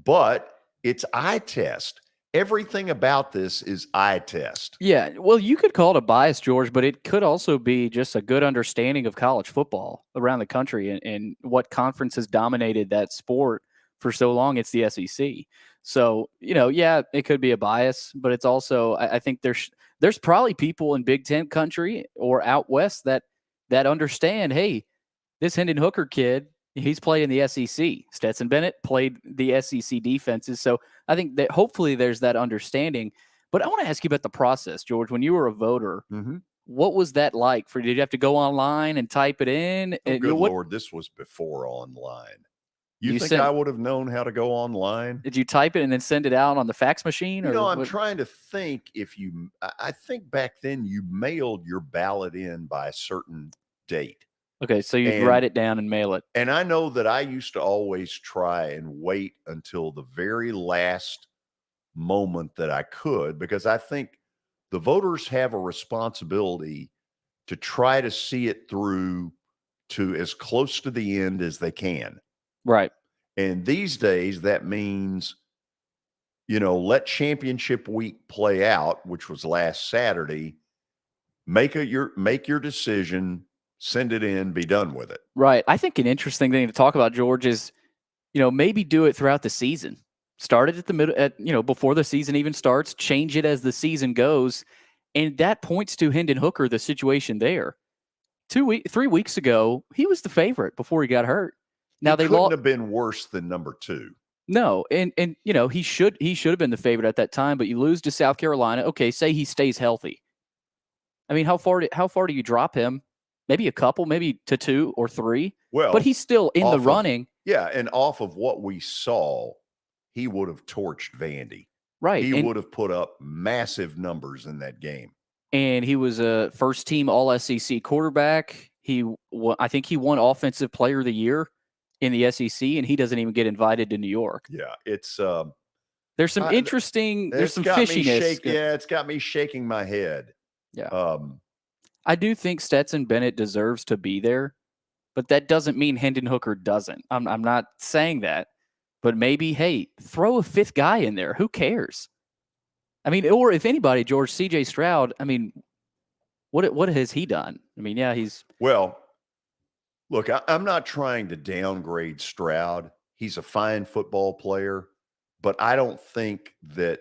Speaker 3: but it's eye test. Everything about this is eye test.
Speaker 4: Yeah, well, you could call it a bias, George, but it could also be just a good understanding of college football around the country and what conference has dominated that sport for so long. It's the SEC. So, it could be a bias, but it's also, I think there's probably people in Big Ten country or out west that understand, hey, this Hendon Hooker kid, he's played in the SEC. Stetson Bennett played the SEC defenses. So I think that hopefully there's that understanding. But I want to ask you about the process, George. When you were a voter, what was that like? Did you have to go online and type it in?
Speaker 3: Oh, good Lord, this was before online. You think I would have known how to go online?
Speaker 4: Did you type it and then send it out on the fax machine?
Speaker 3: I'm trying to think I think back then you mailed your ballot in by a certain date.
Speaker 4: Okay, so you write it down and mail it.
Speaker 3: And I know that I used to always try and wait until the very last moment that I could, because I think the voters have a responsibility to try to see it through to as close to the end as they can.
Speaker 4: Right.
Speaker 3: And these days, that means, let championship week play out, which was last Saturday. Make your decision, send it in, be done with it.
Speaker 4: Right. I think an interesting thing to talk about, George, is, maybe do it throughout the season. Start it at the middle, before the season even starts, change it as the season goes. And that points to Hendon Hooker, the situation there. 3 weeks ago, he was the favorite before he got hurt. Now
Speaker 3: they couldn't have been worse than number 2.
Speaker 4: No, and he should have been the favorite at that time. But you lose to South Carolina. Okay, say he stays healthy. I mean, how far do you drop him? Maybe a couple, maybe to 2 or 3.
Speaker 3: Well,
Speaker 4: but he's still in the running.
Speaker 3: And off of what we saw, he would have torched Vandy.
Speaker 4: Right.
Speaker 3: He would have put up massive numbers in that game.
Speaker 4: And he was a first-team All-SEC quarterback. I think he won Offensive Player of the Year in the SEC, and he doesn't even get invited to New York.
Speaker 3: Yeah, it's
Speaker 4: there's some interesting. There's some fishiness.
Speaker 3: It's got me shaking my head.
Speaker 4: Yeah. I do think Stetson Bennett deserves to be there, but that doesn't mean Hendon Hooker doesn't. I'm not saying that, but maybe, hey, throw a 5th guy in there. Who cares? I mean, or if anybody, George, C.J. Stroud, I mean, what has he done? I mean, yeah, he's...
Speaker 3: Well, look, I'm not trying to downgrade Stroud. He's a fine football player, but I don't think that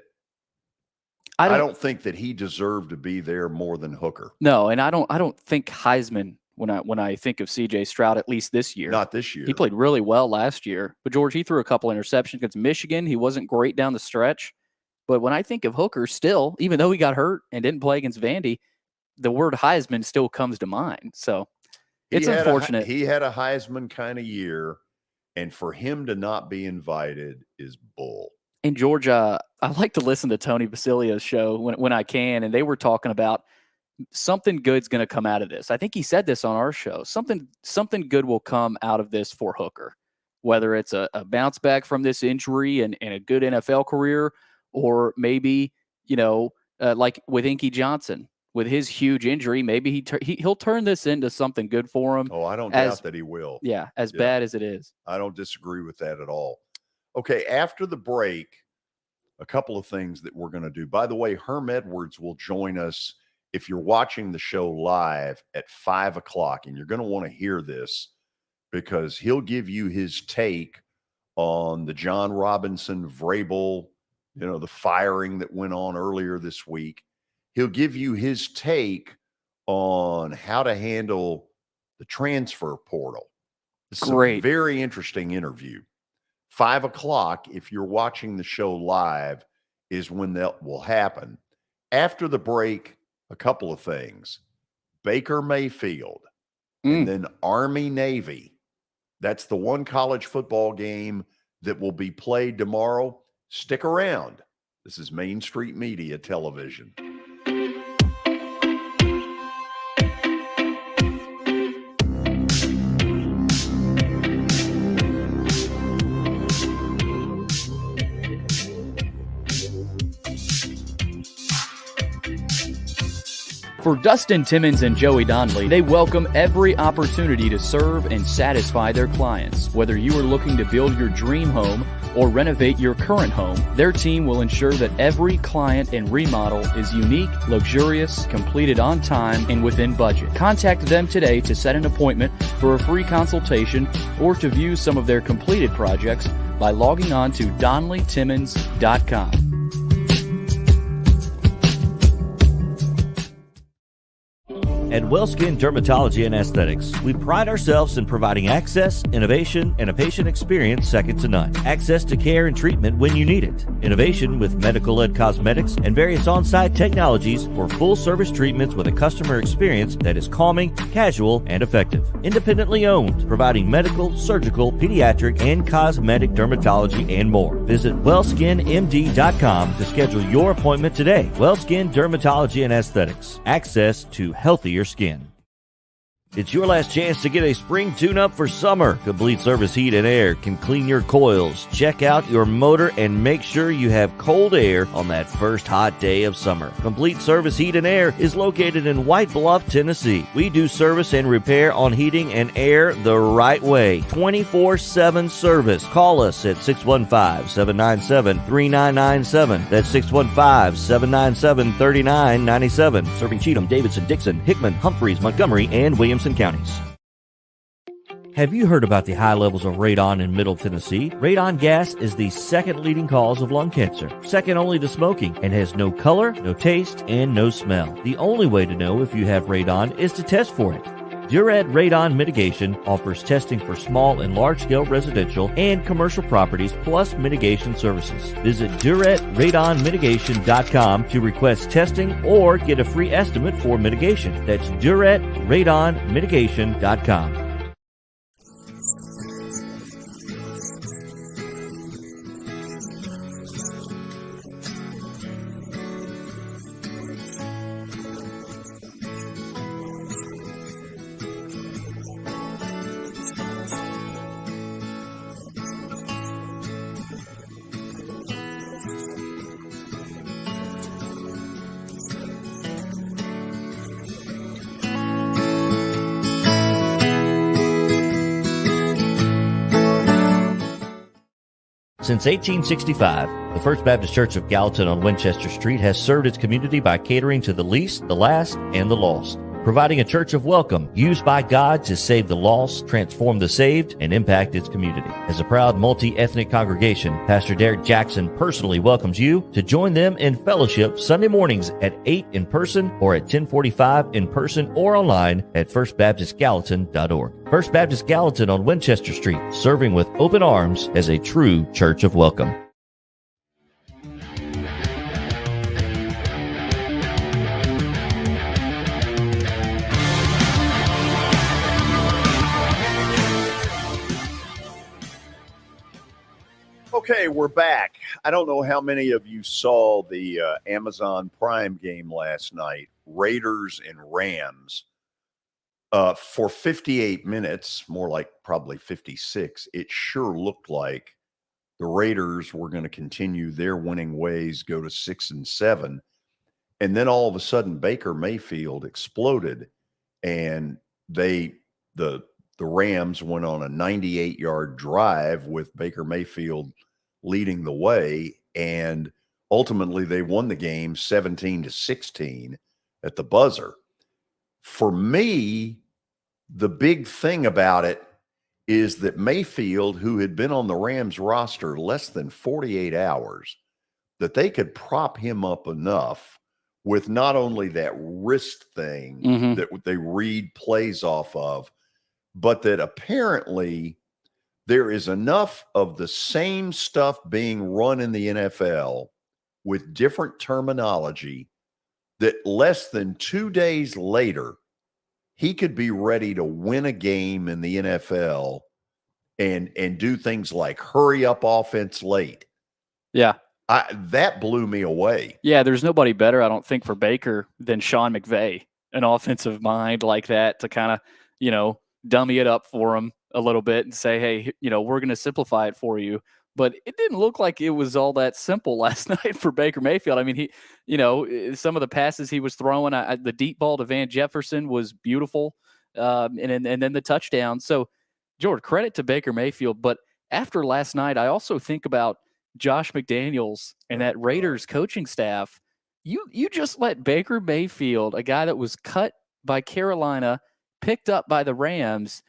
Speaker 3: he deserved to be there more than Hooker.
Speaker 4: No, and I don't think Heisman when I think of C.J. Stroud, at least this year.
Speaker 3: Not this year.
Speaker 4: He played really well last year. But, George, he threw a couple interceptions against Michigan. He wasn't great down the stretch. But when I think of Hooker still, even though he got hurt and didn't play against Vandy, the word Heisman still comes to mind. So it's unfortunate.
Speaker 3: He had a Heisman kind of year, and for him to not be invited is bull.
Speaker 4: And Georgia, I like to listen to Tony Basilio's show when I can, and they were talking about something good's going to come out of this. I think he said this on our show. Something good will come out of this for Hooker, whether it's a bounce back from this injury and a good NFL career, or maybe, like with Inky Johnson, with his huge injury, maybe he'll turn this into something good for him.
Speaker 3: Oh, I don't doubt that he will.
Speaker 4: Yeah, bad as it is.
Speaker 3: I don't disagree with that at all. Okay, after the break, a couple of things that we're going to do. By the way, Herm Edwards will join us if you're watching the show live at 5 o'clock, and you're going to want to hear this because he'll give you his take on the John Robinson, Vrabel, the firing that went on earlier this week. He'll give you his take on how to handle the transfer portal. It's a very interesting interview. 5 o'clock, if you're watching the show live, is when that will happen. After the break, a couple of things. Baker Mayfield, and then Army-Navy. That's the one college football game that will be played tomorrow. Stick around. This is Main Street Media Television.
Speaker 4: For Dustin Timmons and Joey Donnelly, they welcome every opportunity to serve and satisfy their clients. Whether you are looking to build your dream home or renovate your current home, their team will ensure that every client and remodel is unique, luxurious, completed on time, and within budget. Contact them today to set an appointment for a free consultation or to view some of their completed projects by logging on to DonnellyTimmons.com.
Speaker 1: At WellSkin Dermatology and Aesthetics, we pride ourselves in providing access, innovation, and a patient experience second to none. Access to care and treatment when you need it. Innovation with medical-led cosmetics and various on-site technologies for full-service treatments with a customer experience that is calming, casual, and effective. Independently owned, providing medical, surgical, pediatric, and cosmetic dermatology and more. Visit WellSkinMD.com to schedule your appointment today. WellSkin Dermatology and Aesthetics. Access to healthier skin. It's your last chance to get a spring tune-up for summer. Complete Service Heat and Air can clean your coils, check out your motor, and make sure you have cold air on that first hot day of summer. Complete Service Heat and Air is located in White Bluff, Tennessee. We do service and repair on heating and air the right way. 24/7 service. Call us at 615-797-3997. That's 615-797-3997. Serving Cheatham, Davidson, Dixon, Hickman, Humphreys, Montgomery, and Williamson counties. Have you heard about the high levels of radon in Middle Tennessee? Radon gas is the second leading cause of lung cancer, second only to smoking, and has no color, no taste, and no smell. The only way to know if you have radon is to test for it. Duret Radon Mitigation offers testing for small and large-scale residential and commercial properties, plus mitigation services. Visit DuretRadonMitigation.com to request testing or get a free estimate for mitigation. That's DuretRadonMitigation.com. Since 1865, the First Baptist Church of Gallatin on Winchester Street has served its community by catering to the least, the last, and the lost, providing a church of welcome used by God to save the lost, transform the saved, and impact its community. As a proud multi-ethnic congregation, Pastor Derek Jackson personally welcomes you to join them in fellowship Sunday mornings at 8 in person or at 10:45 in person or online at firstbaptistgallatin.org. First Baptist Gallatin on Winchester Street, serving with open arms as a true church of welcome.
Speaker 3: Okay, we're back. I don't know how many of you saw the Amazon Prime game last night, Raiders and Rams. For 58 minutes, more like probably 56, it sure looked like the Raiders were going to continue their winning ways, go to 6-7. And then all of a sudden, Baker Mayfield exploded, and the Rams went on a 98-yard drive with Baker Mayfield leading the way, and ultimately they won the game 17-16 at the buzzer. For me, the big thing about it is that Mayfield, who had been on the Rams roster less than 48 hours, that they could prop him up enough with not only that wrist thing that they read plays off of, but that apparently there is enough of the same stuff being run in the NFL with different terminology that less than 2 days later, he could be ready to win a game in the NFL and do things like hurry up offense late.
Speaker 4: Yeah.
Speaker 3: That blew me away.
Speaker 4: Yeah, there's nobody better, I don't think, for Baker than Sean McVay, an offensive mind like that to kind of, dummy it up for him a little bit and say, hey, we're going to simplify it for you. But it didn't look like it was all that simple last night for Baker Mayfield. I mean, he, some of the passes he was throwing, the deep ball to Van Jefferson was beautiful, and then the touchdown. So, George, credit to Baker Mayfield. But after last night, I also think about Josh McDaniels and that Raiders coaching staff. You just let Baker Mayfield, a guy that was cut by Carolina, picked up by the Rams,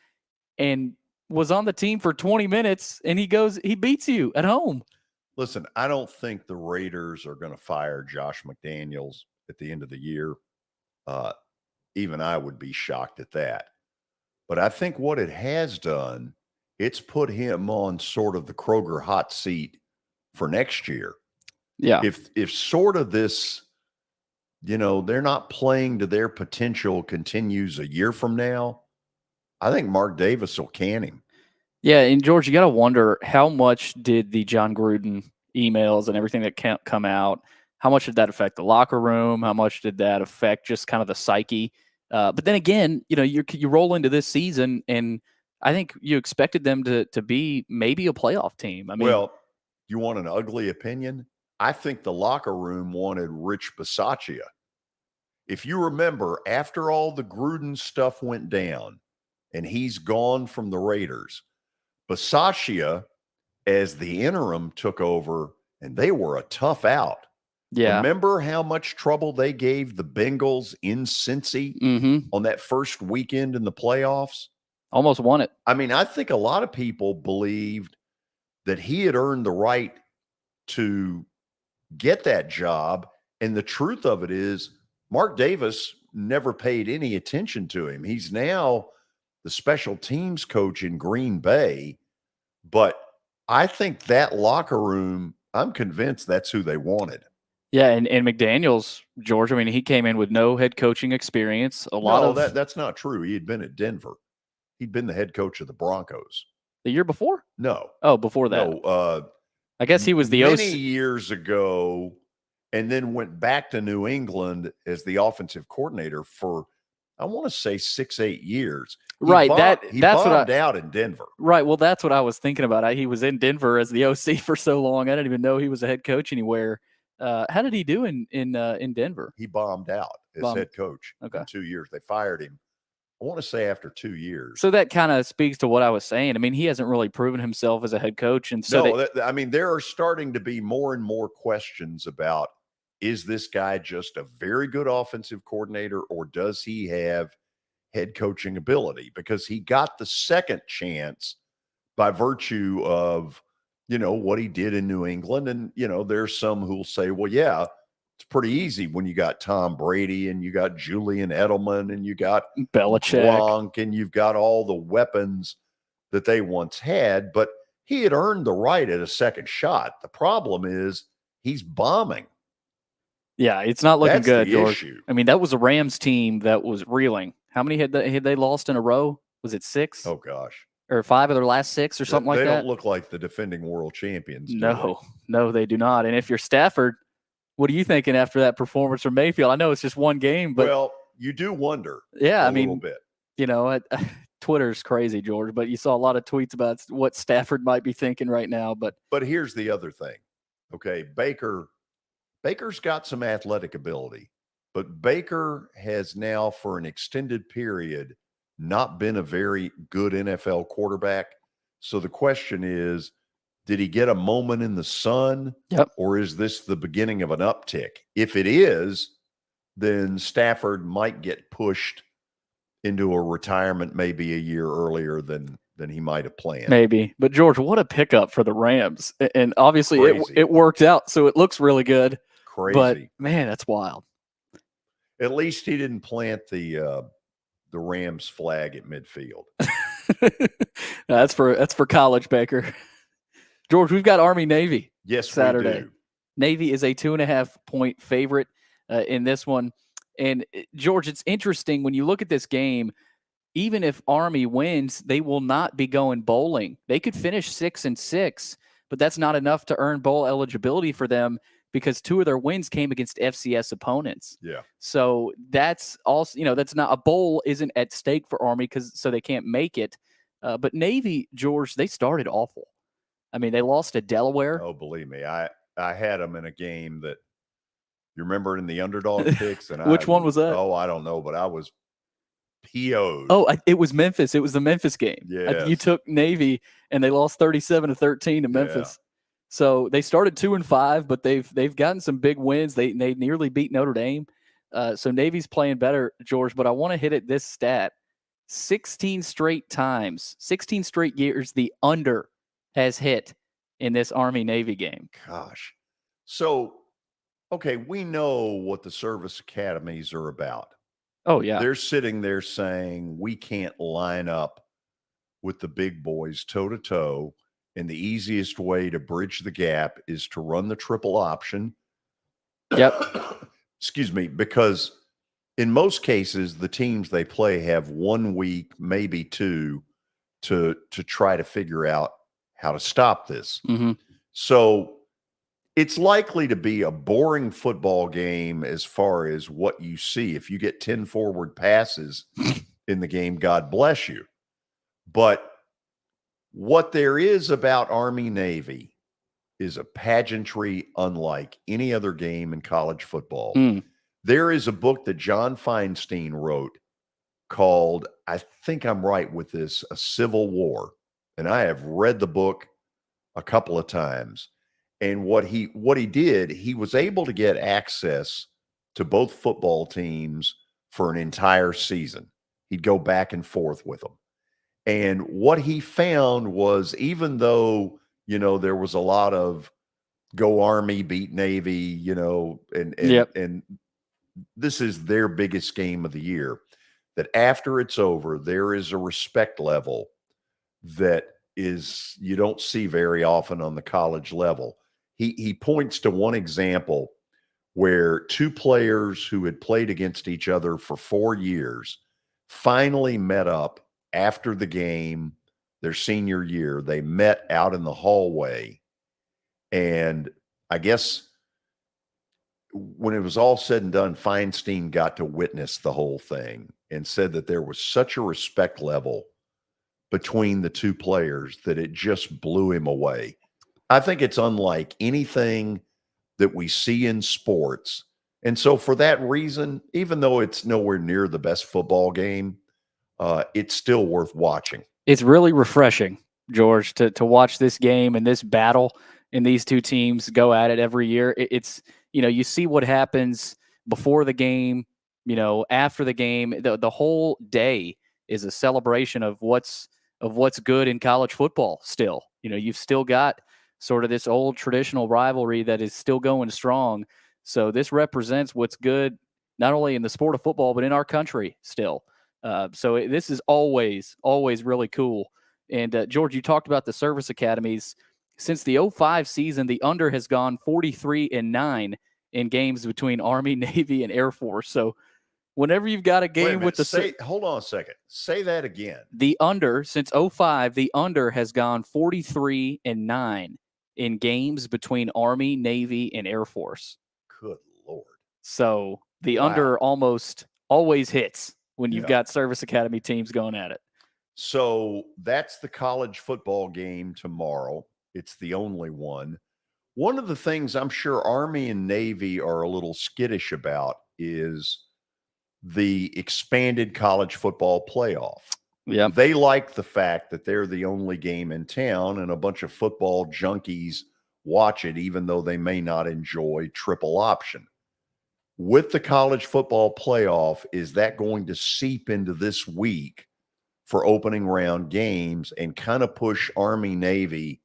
Speaker 4: and was on the team for 20 minutes, and he beats you at home.
Speaker 3: Listen, I don't think the Raiders are going to fire Josh McDaniels at the end of the year. Even I would be shocked at that. But I think what it has done, it's put him on sort of the Kroger hot seat for next year.
Speaker 4: Yeah.
Speaker 3: If sort of this, they're not playing to their potential continues a year from now, I think Mark Davis will can him.
Speaker 4: Yeah, and George, you got to wonder how much did the John Gruden emails and everything that can't come out, how much did that affect the locker room? How much did that affect just kind of the psyche But then again, you roll into this season, and I think you expected them to be maybe a playoff team. I mean,
Speaker 3: well, you want an ugly opinion? I think the locker room wanted Rich Bisaccia. If you remember, after all the Gruden stuff went down and he's gone from the Raiders, Bisaccia, as the interim, took over, and they were a tough out.
Speaker 4: Yeah.
Speaker 3: Remember how much trouble they gave the Bengals in Cincy on that first weekend in the playoffs?
Speaker 4: Almost won it.
Speaker 3: I mean, I think a lot of people believed that he had earned the right to get that job. And the truth of it is, Mark Davis never paid any attention to him. He's now the special teams coach in Green Bay. But I think that locker room, I'm convinced that's who they wanted.
Speaker 4: Yeah, and McDaniels, George, I mean, he came in with no head coaching experience.
Speaker 3: That's not true. He had been at Denver. He'd been the head coach of the Broncos.
Speaker 4: The year before?
Speaker 3: No.
Speaker 4: Oh, before that.
Speaker 3: No.
Speaker 4: I guess he was the
Speaker 3: many years ago, and then went back to New England as the offensive coordinator for, I want to say 6-8 years.
Speaker 4: Right.
Speaker 3: He bombed out in Denver.
Speaker 4: Right. Well, that's what I was thinking about. He was in Denver as the OC for so long. I didn't even know he was a head coach anywhere. How did he do in Denver?
Speaker 3: He bombed out as head coach in 2 years. They fired him, I want to say, after 2 years.
Speaker 4: So that kind of speaks to what I was saying. I mean, he hasn't really proven himself as a head coach. And so
Speaker 3: I mean, there are starting to be more and more questions about, is this guy just a very good offensive coordinator, or does he have head coaching ability? Because he got the second chance by virtue of, what he did in New England. And, there's some who'll say, well, yeah, it's pretty easy when you got Tom Brady and you got Julian Edelman and you got
Speaker 4: Belichick
Speaker 3: Gronk and you've got all the weapons that they once had. But he had earned the right at a second shot. The problem is he's bombing.
Speaker 4: Yeah, it's not looking good, George.
Speaker 3: Issue.
Speaker 4: I mean, that was a Rams team that was reeling. How many had they lost in a row? Was it 6?
Speaker 3: Oh, gosh.
Speaker 4: Or 5 of their last 6 or something like that?
Speaker 3: They don't look like the defending world champions.
Speaker 4: No, they do not. And if you're Stafford, what are you thinking after that performance from Mayfield? I know it's just one game, but
Speaker 3: well, you do wonder.
Speaker 4: Yeah,
Speaker 3: a little bit.
Speaker 4: Twitter's crazy, George, but you saw a lot of tweets about what Stafford might be thinking right now. But
Speaker 3: here's the other thing. Okay, Baker's got some athletic ability, but Baker has now, for an extended period, not been a very good NFL quarterback. So the question is, did he get a moment in the sun?
Speaker 4: Yep.
Speaker 3: Or is this the beginning of an uptick? If it is, then Stafford might get pushed into a retirement maybe a year earlier than he might have planned.
Speaker 4: Maybe. But, George, what a pickup for the Rams. And obviously it worked out, so it looks really good.
Speaker 3: Crazy.
Speaker 4: But, man, that's wild.
Speaker 3: At least he didn't plant the Rams flag at midfield.
Speaker 4: That's for college, Baker. George, we've got Army-Navy.
Speaker 3: Yes,
Speaker 4: Saturday.
Speaker 3: We do.
Speaker 4: Navy is a 2.5-point favorite in this one. And, George, it's interesting when you look at this game, even if Army wins, they will not be going bowling. They could finish 6-6, but that's not enough to earn bowl eligibility for them because 2 of their wins came against FCS opponents.
Speaker 3: Yeah.
Speaker 4: So that's also, that's not, a bowl isn't at stake for Army so they can't make it. But Navy, George, they started awful. I mean, they lost to Delaware.
Speaker 3: Oh, believe me, I had them in a game that, you remember, in the underdog picks. And
Speaker 4: Which one was that?
Speaker 3: Oh, I don't know, but I was PO'd.
Speaker 4: Oh, it was Memphis. It was the Memphis game.
Speaker 3: Yeah.
Speaker 4: You took Navy, and they lost 37-13 to Memphis.
Speaker 3: Yeah.
Speaker 4: So they started 2-5, but they've gotten some big wins. They nearly beat Notre Dame. So Navy's playing better, George. But I want to hit at this stat: 16 straight times, 16 straight years, the under has hit in this Army-Navy game.
Speaker 3: Gosh. So, okay, we know what the service academies are about.
Speaker 4: Oh, yeah.
Speaker 3: They're sitting there saying, we can't line up with the big boys toe-to-toe, and the easiest way to bridge the gap is to run the triple option.
Speaker 4: Yep.
Speaker 3: Excuse me, because in most cases, the teams they play have 1 week, maybe 2, to try to figure out how to stop this.
Speaker 4: Mm-hmm.
Speaker 3: So It's likely to be a boring football game as far as what you see. If you get 10 forward passes in the game, God bless you. But what there is about Army-Navy is a pageantry unlike any other game in college football. There is a book that John Feinstein wrote called, I think I'm right with this, A Civil War. And I have read the book a couple of times. And what he did, he was able to get access to both football teams for an entire season. He'd go back and forth with them. And what he found was, even though, there was a lot of go Army, beat Navy, and this is their biggest game of the year, that after it's over, there is a respect level that you don't see very often on the college level. He points to one example where two players who had played against each other for 4 years finally met up after the game, their senior year. They met out in the hallway, and I guess when it was all said and done, Feinstein got to witness the whole thing and said that there was such a respect level between the two players that it just blew him away. I think it's unlike anything that we see in sports. And so for that reason, even though it's nowhere near the best football game, it's still worth watching.
Speaker 4: It's really refreshing, George, to watch this game and this battle and these two teams go at it every year. It's, you see what happens before the game, after the game. The whole day is a celebration of what's good in college football still. You've still got sort of this old traditional rivalry that is still going strong. So this represents what's good, not only in the sport of football, but in our country still. So this is always really cool. And George, you talked about the service academies. Since the 2005 season, the under has gone 43-9 in games between Army, Navy, and Air Force. So whenever you've got a game with
Speaker 3: hold on a second. Say that again.
Speaker 4: The under, since 2005, the under has gone 43-9 in games between Army, Navy, and Air Force.
Speaker 3: Good Lord.
Speaker 4: So the under almost always hits when you've got service academy teams going at it.
Speaker 3: So that's the college football game tomorrow. It's the only one. One of the things I'm sure Army and Navy are a little skittish about is the expanded college football playoff.
Speaker 4: Yeah.
Speaker 3: They like the fact that they're the only game in town and a bunch of football junkies watch it, even though they may not enjoy triple option. With the college football playoff, is that going to seep into this week for opening round games and kind of push Army Navy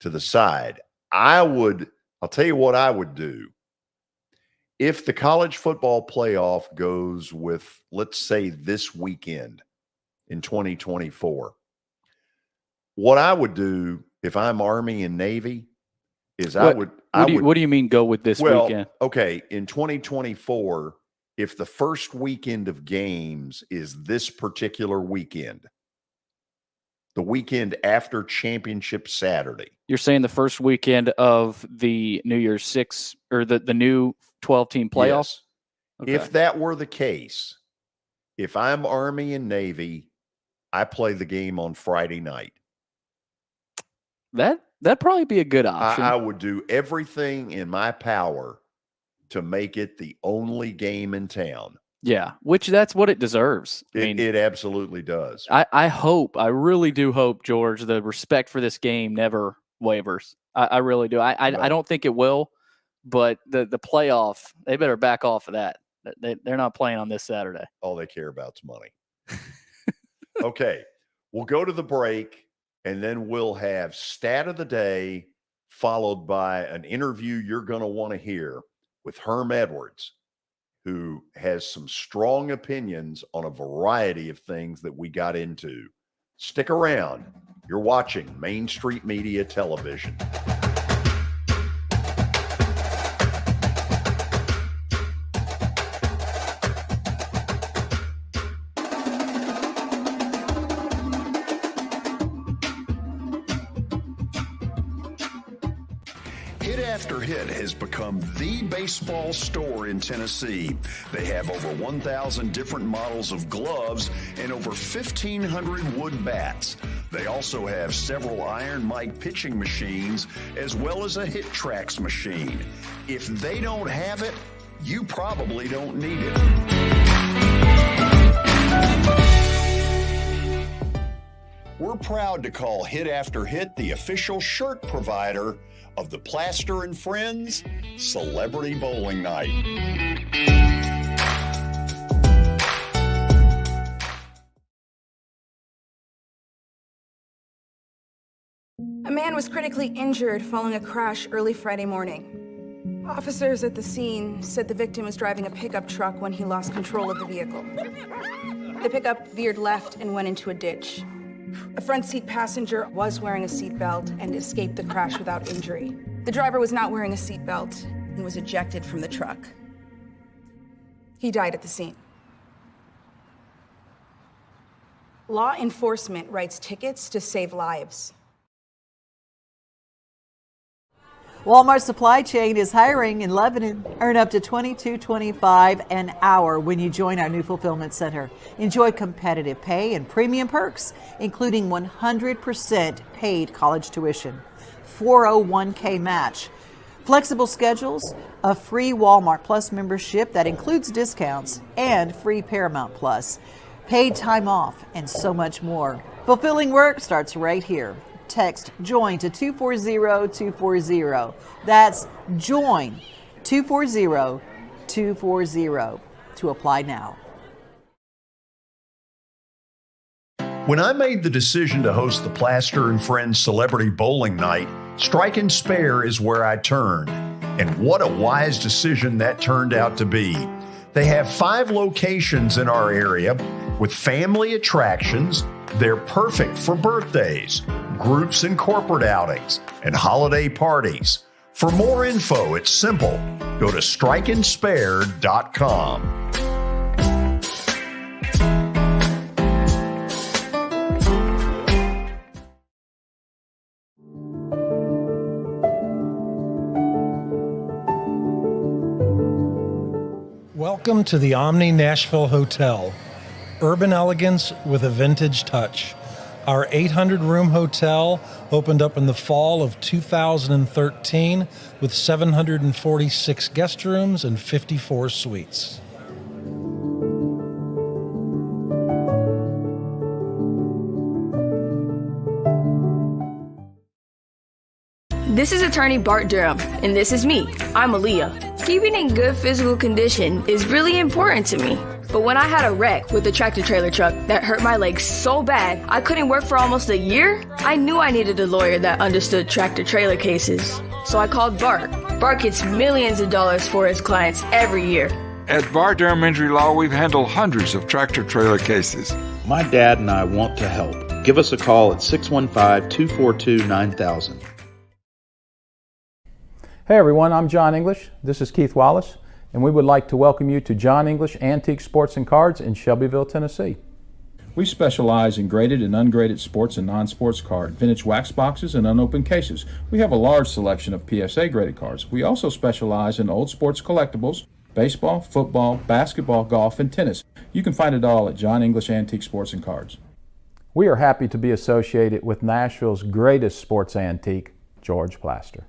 Speaker 3: to the side? I'll tell you what I would do. If the college football playoff goes with, let's say, this weekend in 2024, what I would do if I'm Army and Navy is what
Speaker 4: do you mean go with this weekend?
Speaker 3: Okay, in 2024, if the first weekend of games is this particular weekend, the weekend after Championship Saturday.
Speaker 4: You're saying the first weekend of the New Year's 6 or the new 12-team playoff?
Speaker 3: Yes. Okay. If that were the case, if I'm Army and Navy, I play the game on Friday night.
Speaker 4: That'd probably be a good option.
Speaker 3: I would do everything in my power to make it the only game in town.
Speaker 4: Yeah, which that's what it deserves.
Speaker 3: It absolutely does.
Speaker 4: I really do hope, George, the respect for this game never wavers. I really do. I don't think it will, but the playoff, they better back off of that. They're not playing on this Saturday.
Speaker 3: All they care about is money. Okay, we'll go to the break, and then we'll have Stat of the Day, followed by an interview you're going to want to hear with Herm Edwards, who has some strong opinions on a variety of things that we got into. Stick around. You're watching Main Street Media Television. Hit After Hit has become the baseball store in Tennessee. They have over 1,000 different models of gloves and over 1,500 wood bats. They also have several Iron Mike pitching machines as well as a Hit Trax machine. If they don't have it, you probably don't need it. We're proud to call Hit After Hit the official shirt provider of the Plaster and Friends Celebrity Bowling Night.
Speaker 9: A man was critically injured following a crash early Friday morning. Officers at the scene said the victim was driving a pickup truck when he lost control of the vehicle. The pickup veered left and went into a ditch. A front seat passenger was wearing a seatbelt and escaped the crash without injury. The driver was not wearing a seatbelt and was ejected from the truck. He died at the scene. Law enforcement writes tickets to save lives.
Speaker 14: Walmart Supply Chain is hiring in Lebanon. Earn up to $22.25 an hour when you join our new fulfillment center. Enjoy competitive pay and premium perks, including 100% paid college tuition, 401k match, flexible schedules, a free Walmart Plus membership that includes discounts, and free Paramount Plus, paid time off, and so much more. Fulfilling work starts right here. Text JOIN to 240-240. That's JOIN 240-240 to apply now.
Speaker 3: When I made the decision to host the Plaster and Friends Celebrity Bowling Night, Strike and Spare is where I turned. And what a wise decision that turned out to be. They have 5 locations in our area with family attractions. They're perfect for birthdays, groups and corporate outings, and holiday parties. For more info, it's simple. Go to strikeandspare.com.
Speaker 15: Welcome to the Omni Nashville Hotel. Urban elegance with a vintage touch. Our 800-room hotel opened up in the fall of 2013 with 746 guest rooms and 54 suites.
Speaker 16: This is attorney Bart Durham, and this is me. I'm Aaliyah. Keeping in good physical condition is really important to me. But when I had a wreck with the tractor trailer truck that hurt my legs so bad I couldn't work for almost a year, I knew I needed a lawyer that understood tractor trailer cases. So I called Bart. Bart gets millions of dollars for his clients every year.
Speaker 17: At Bart Durham Injury Law, we've handled hundreds of tractor trailer cases.
Speaker 12: My dad and I want to help. Give us a call at 615-242-9000.
Speaker 18: Hey everyone, I'm John English. This is Keith Wallace, and we would like to welcome you to John English Antique Sports and Cards in Shelbyville, Tennessee. We specialize in graded and ungraded sports and non-sports cards, vintage wax boxes, and unopened cases. We have a large selection of PSA graded cards. We also specialize in old sports collectibles, baseball, football, basketball, golf, and tennis. You can find it all at John English Antique Sports and Cards. We are happy to be associated with Nashville's greatest sports antique, George Plaster.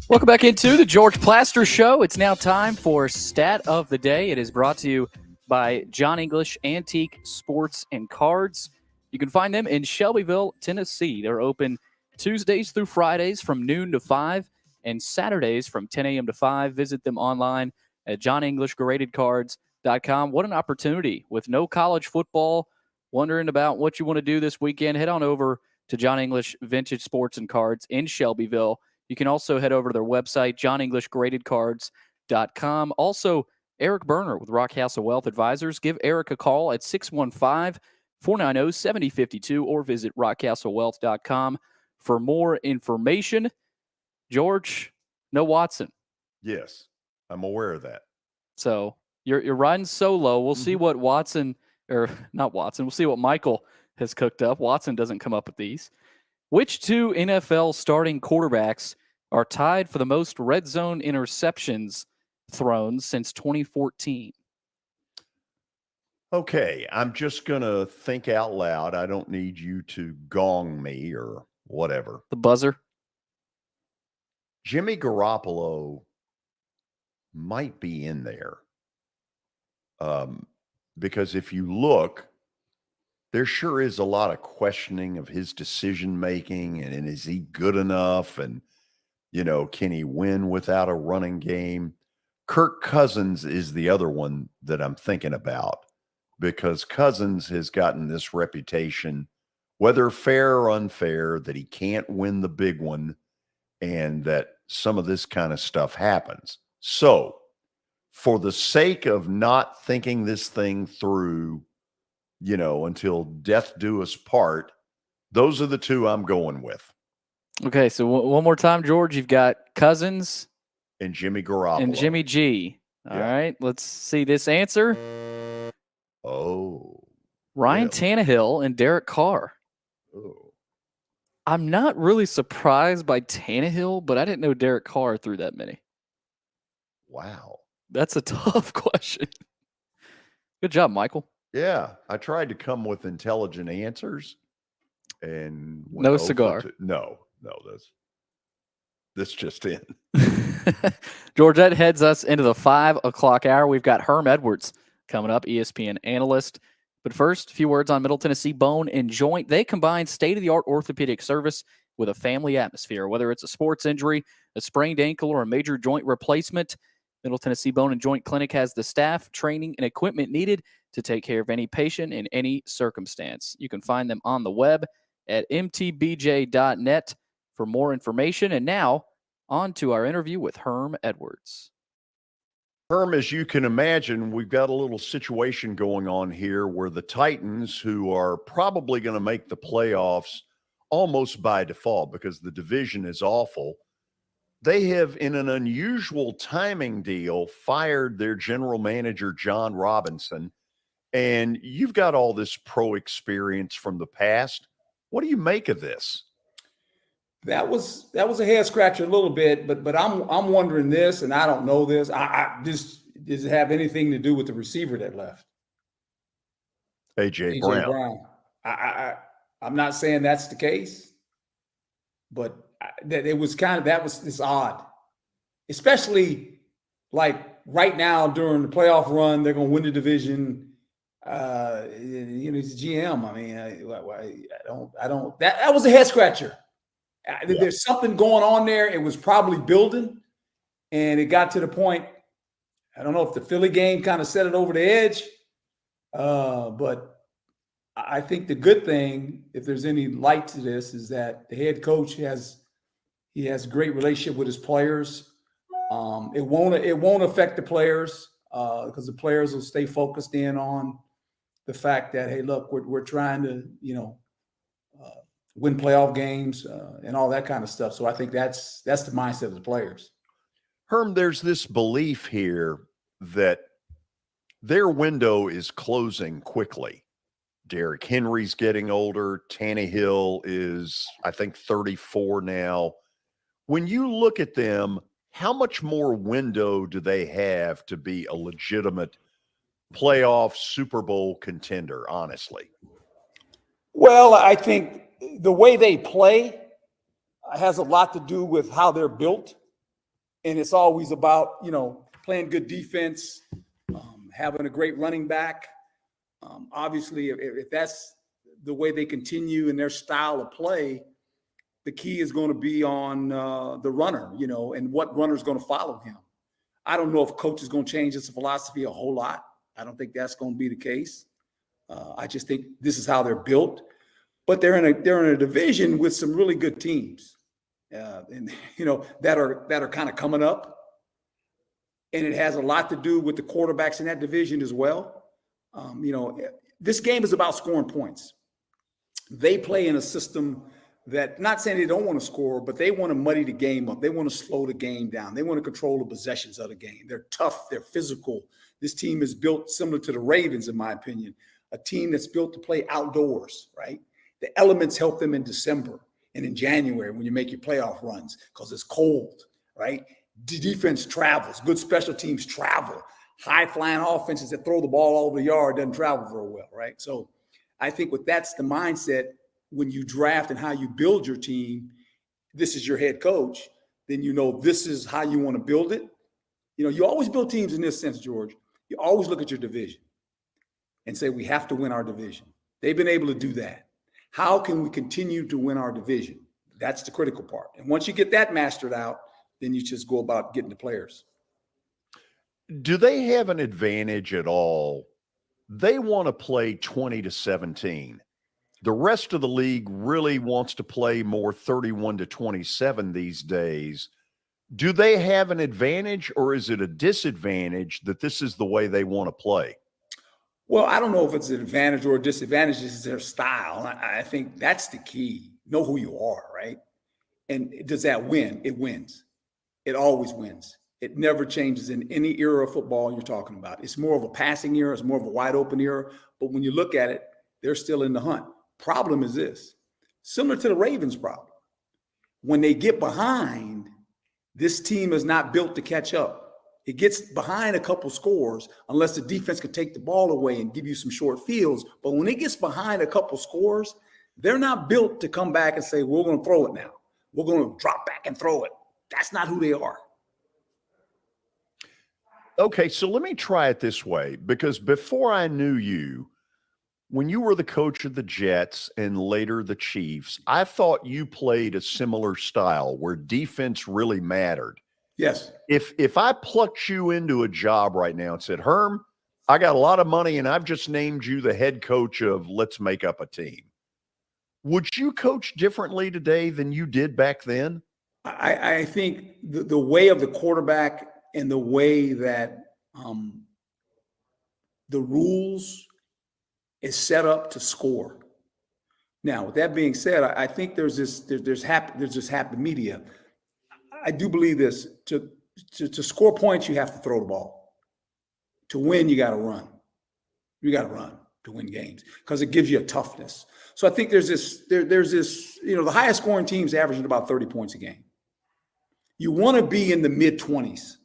Speaker 4: Welcome back into the George Plaster Show. It's now time for Stat of the Day. It is brought to you by John English Antique Sports and Cards. You can find them in Shelbyville, Tennessee. They're open Tuesdays through Fridays from noon to 5 and Saturdays from 10 a.m. to 5. Visit them online at johnenglishgradedcards.com. What an opportunity. With no college football, wondering about what you want to do this weekend, head on over to John English Vintage Sports and Cards in Shelbyville. You can also head over to their website, johnenglishgradedcards.com. Also, Eric Berner with Rock Castle Wealth Advisors. Give Eric a call at 615-490-7052 or visit rockcastlewealth.com for more information. George, no Watson.
Speaker 3: Yes, I'm aware of that.
Speaker 4: So You're riding solo. We'll see what Watson, or not Watson, we'll see what Michael has cooked up. Watson doesn't come up with these. Which two NFL starting quarterbacks are tied for the most red zone interceptions thrown since 2014?
Speaker 3: Okay, I'm just going to think out loud. I don't need you to gong me or whatever.
Speaker 4: The buzzer?
Speaker 3: Jimmy Garoppolo might be in there. Because if you look, there sure is a lot of questioning of his decision making, and is he good enough? And, can he win without a running game? Kirk Cousins is the other one that I'm thinking about, because Cousins has gotten this reputation, whether fair or unfair, that he can't win the big one and that some of this kind of stuff happens. So, for the sake of not thinking this thing through, until death do us part, those are the two I'm going with.
Speaker 4: Okay, so one more time, George. You've got Cousins
Speaker 3: and Jimmy Garoppolo.
Speaker 4: And Jimmy G. All right, let's see this answer.
Speaker 3: Oh.
Speaker 4: Ryan Tannehill and Derek Carr.
Speaker 3: Oh.
Speaker 4: I'm not really surprised by Tannehill, but I didn't know Derek Carr threw that many.
Speaker 3: Wow.
Speaker 4: That's a tough question. Good job, Michael.
Speaker 3: Yeah, I tried to come with intelligent answers, and
Speaker 4: no cigar.
Speaker 3: No, this just in.
Speaker 4: George, that heads us into the 5 o'clock hour. We've got Herm Edwards coming up, ESPN analyst. But first, a few words on Middle Tennessee Bone and Joint. They combine state-of-the-art orthopedic service with a family atmosphere. Whether it's a sports injury, a sprained ankle, or a major joint replacement, Middle Tennessee Bone and Joint Clinic has the staff, training, and equipment needed to take care of any patient in any circumstance. You can find them on the web at mtbj.net for more information. And now, on to our interview with Herm Edwards.
Speaker 3: Herm, as you can imagine, we've got a little situation going on here where the Titans, who are probably going to make the playoffs almost by default because the division is awful, they have, in an unusual timing deal, fired their general manager, John Robinson. And you've got all this pro experience from the past. What do you make of this?
Speaker 19: That was a head scratcher a little bit, but I'm wondering this, and I don't know this. I just, does it have anything to do with the receiver that left?
Speaker 3: AJ Brown.
Speaker 19: I'm not saying that's the case, but that it was it's odd, especially like right now during the playoff run, they're going to win the division. He's a GM. I mean, I don't. That was a head scratcher. Yeah. There's something going on there. It was probably building, and it got to the point. I don't know if the Philly game kind of set it over the edge, but I think the good thing, if there's any light to this, is that the head coach has a great relationship with his players. It won't affect the players because the players will stay focused in on the fact that, hey, look, we're trying to win playoff games and all that kind of stuff. So I think that's the mindset of the players.
Speaker 3: Herm, there's this belief here that their window is closing quickly. Derrick Henry's getting older. Tannehill is, I think, 34 now. When you look at them, how much more window do they have to be a legitimate playoff Super Bowl contender, honestly?
Speaker 19: Well, I think the way they play has a lot to do with how they're built. And it's always about, playing good defense, having a great running back. Obviously, if that's the way they continue in their style of play, the key is going to be on the runner, and what runner is going to follow him. I don't know if coach is going to change his philosophy a whole lot. I don't think that's going to be the case. I just think this is how they're built. But they're in a division with some really good teams, and that are kind of coming up. And it has a lot to do with the quarterbacks in that division as well. This game is about scoring points. They play in a system that, not saying they don't want to score, but they want to muddy the game up. They want to slow the game down. They want to control the possessions of the game. They're tough. They're physical. This team is built similar to the Ravens, in my opinion, a team that's built to play outdoors, right? The elements help them in December and in January when you make your playoff runs because it's cold, right? The defense travels. Good special teams travel. High-flying offenses that throw the ball all over the yard doesn't travel very well, right? So I think that's the mindset when you draft and how you build your team. This is your head coach. Then you know this is how you want to build it. You know, you always build teams in this sense, George. You always look at your division and say, we have to win our division. They've been able to do that. How can we continue to win our division? That's the critical part. And once you get that mastered out, then you just go about getting the players.
Speaker 3: Do they have an advantage at all? They want to play 20-17. The rest of the league really wants to play more 31-27 these days. Do they have an advantage, or is it a disadvantage that this is the way they want to play?
Speaker 19: Well, I don't know if it's an advantage or a disadvantage. It's their style. I think that's the key. Know who you are, right? And does that win? It wins. It always wins. It never changes in any era of football you're talking about. It's more of a passing era. It's more of a wide open era. But when you look at it, they're still in the hunt. Problem is this, similar to the Ravens problem. When they get behind, this team is not built to catch up. It gets behind a couple scores unless the defense can take the ball away and give you some short fields. But when it gets behind a couple scores, they're not built to come back and say, we're going to throw it now. We're going to drop back and throw it. That's not who they are.
Speaker 3: Okay, so let me try it this way, because before I knew you, when you were the coach of the Jets and later the Chiefs, I thought you played a similar style where defense really mattered.
Speaker 19: Yes.
Speaker 3: If I plucked you into a job right now and said, Herm, I got a lot of money and I've just named you the head coach of Let's Make Up a Team, would you coach differently today than you did back then?
Speaker 19: I think the way of the quarterback and the way that the rules is set up to score. Now, with that being said, I think there's this happy media. I do believe this: to score points, you have to throw the ball. To win, you got to run. You got to run to win games because it gives you a toughness. So I think there's this. The highest scoring teams averaging about 30 points a game. You want to be in the mid-20s.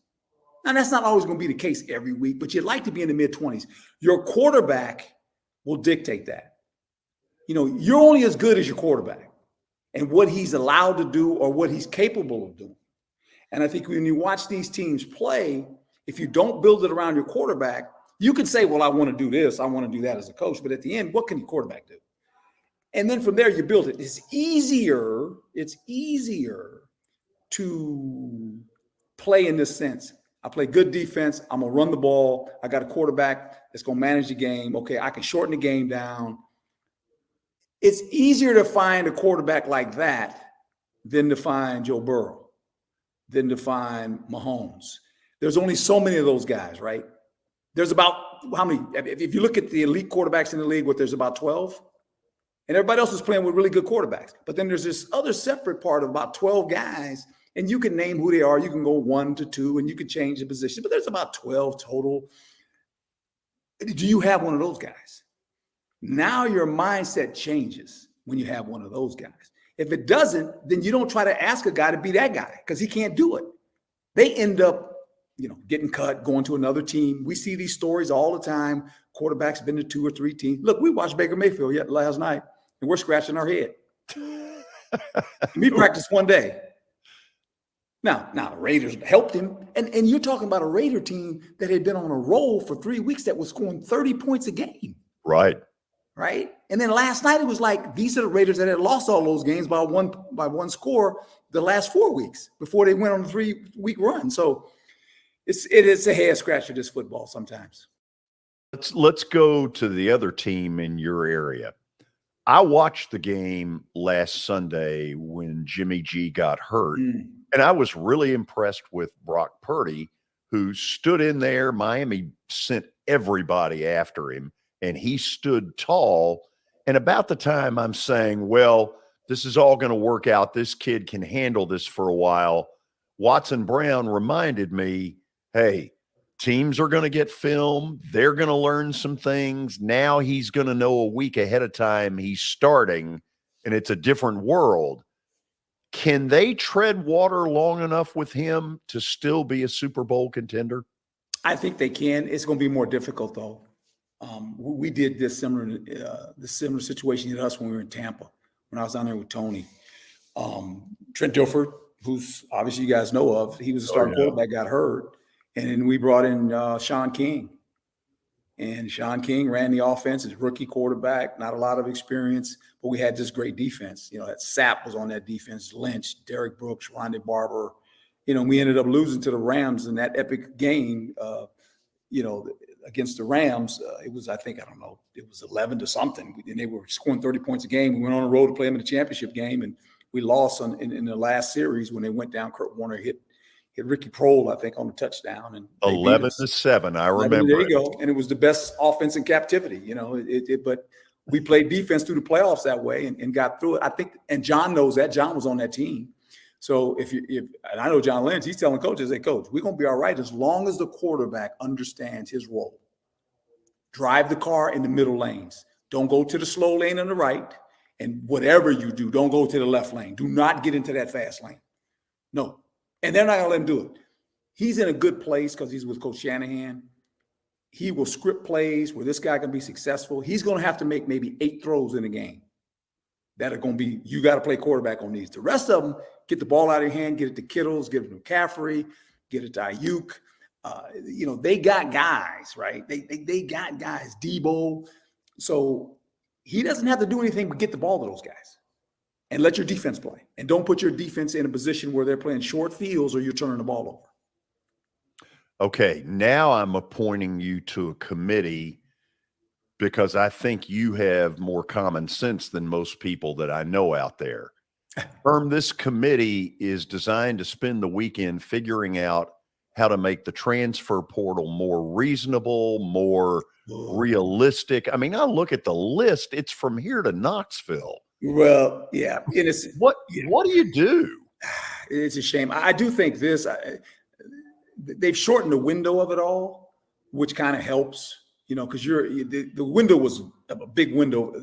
Speaker 19: Now, that's not always going to be the case every week, but you'd like to be in the mid-20s. Your quarterback will dictate that. You're only as good as your quarterback and what he's allowed to do or what he's capable of doing. And I think when you watch these teams play, if you don't build it around your quarterback, you can say, well, I want to do this, I want to do that as a coach. But at the end, what can your quarterback do? And then from there, you build it. It's easier to play in this sense. I play good defense. I'm going to run the ball. I got a quarterback that's going to manage the game. Okay, I can shorten the game down. It's easier to find a quarterback like that than to find Joe Burrow, than to find Mahomes. There's only so many of those guys, right? There's about how many? If you look at the elite quarterbacks in the league, there's about 12. And everybody else is playing with really good quarterbacks. But then there's this other separate part of about 12 guys, and you can name who they are. You can go 1 to 2, and you can change the position. But there's about 12 total. Do you have one of those guys? Now your mindset changes when you have one of those guys. If it doesn't, then you don't try to ask a guy to be that guy because he can't do it. They end up, getting cut, going to another team. We see these stories all the time. Quarterbacks been to 2 or 3 teams. Look, we watched Baker Mayfield last night, and we're scratching our head. We practiced one day. Now the Raiders helped him. And you're talking about a Raider team that had been on a roll for 3 weeks that was scoring 30 points a game.
Speaker 3: Right.
Speaker 19: And then last night it was like these are the Raiders that had lost all those games by one score the last 4 weeks before they went on a 3-week run. So it is a head scratcher, this football sometimes.
Speaker 3: Let's go to the other team in your area. I watched the game last Sunday when Jimmy G got hurt, and I was really impressed with Brock Purdy, who stood in there. Miami sent everybody after him, and he stood tall. And about the time I'm saying, well, this is all going to work out, this kid can handle this for a while, Watson Brown reminded me, hey, Teams are going to get film. They're going to learn some things. Now he's going to know a week ahead of time he's starting, and it's a different world. Can they tread water long enough with him to still be a Super Bowl contender?
Speaker 19: I think they can. It's going to be more difficult, though. We did this similar situation to us when we were in Tampa, when I was down there with Tony. Trent Dilfer, who's obviously you guys know of, he was a starting quarterback, got hurt. And then we brought in Sean King. And Sean King ran the offense as rookie quarterback, not a lot of experience, but we had this great defense. That Sapp was on that defense, Lynch, Derek Brooks, Rondé Barber. We ended up losing to the Rams in that epic game, against the Rams. It was, I don't know, it was 11 to something. And they were scoring 30 points a game. We went on the road to play them in the championship game, and we lost in the last series when they went down. Kurt Warner hit Ricky Prohl, I think, on the touchdown. And
Speaker 3: 11-7, I remember.
Speaker 19: There you go. And it was the best offense in captivity, but we played defense through the playoffs that way and got through it. I think, and John knows that. John was on that team. So and I know John Lynch, he's telling coaches, hey, coach, we're going to be all right as long as the quarterback understands his role. Drive the car in the middle lanes. Don't go to the slow lane on the right. And whatever you do, don't go to the left lane. Do not get into that fast lane. No. And they're not going to let him do it. He's in a good place because he's with Coach Shanahan. He will script plays where this guy can be successful. He's going to have to make maybe 8 throws in a game that are going to be, you got to play quarterback on these. The rest of them, get the ball out of your hand, get it to Kittles, get it to McCaffrey, get it to Ayuk. They got guys, right? They got guys, Debo. So he doesn't have to do anything but get the ball to those guys. And let your defense play. And don't put your defense in a position where they're playing short fields or you're turning the ball over.
Speaker 3: Okay, now I'm appointing you to a committee because I think you have more common sense than most people that I know out there. Herm, this committee is designed to spend the weekend figuring out how to make the transfer portal more reasonable, more realistic. I mean, I look at the list. It's from here to Knoxville.
Speaker 19: Well, yeah.
Speaker 3: What do you do?
Speaker 19: It's a shame. I do think they've shortened the window of it all, which kind of helps, because the window was a big window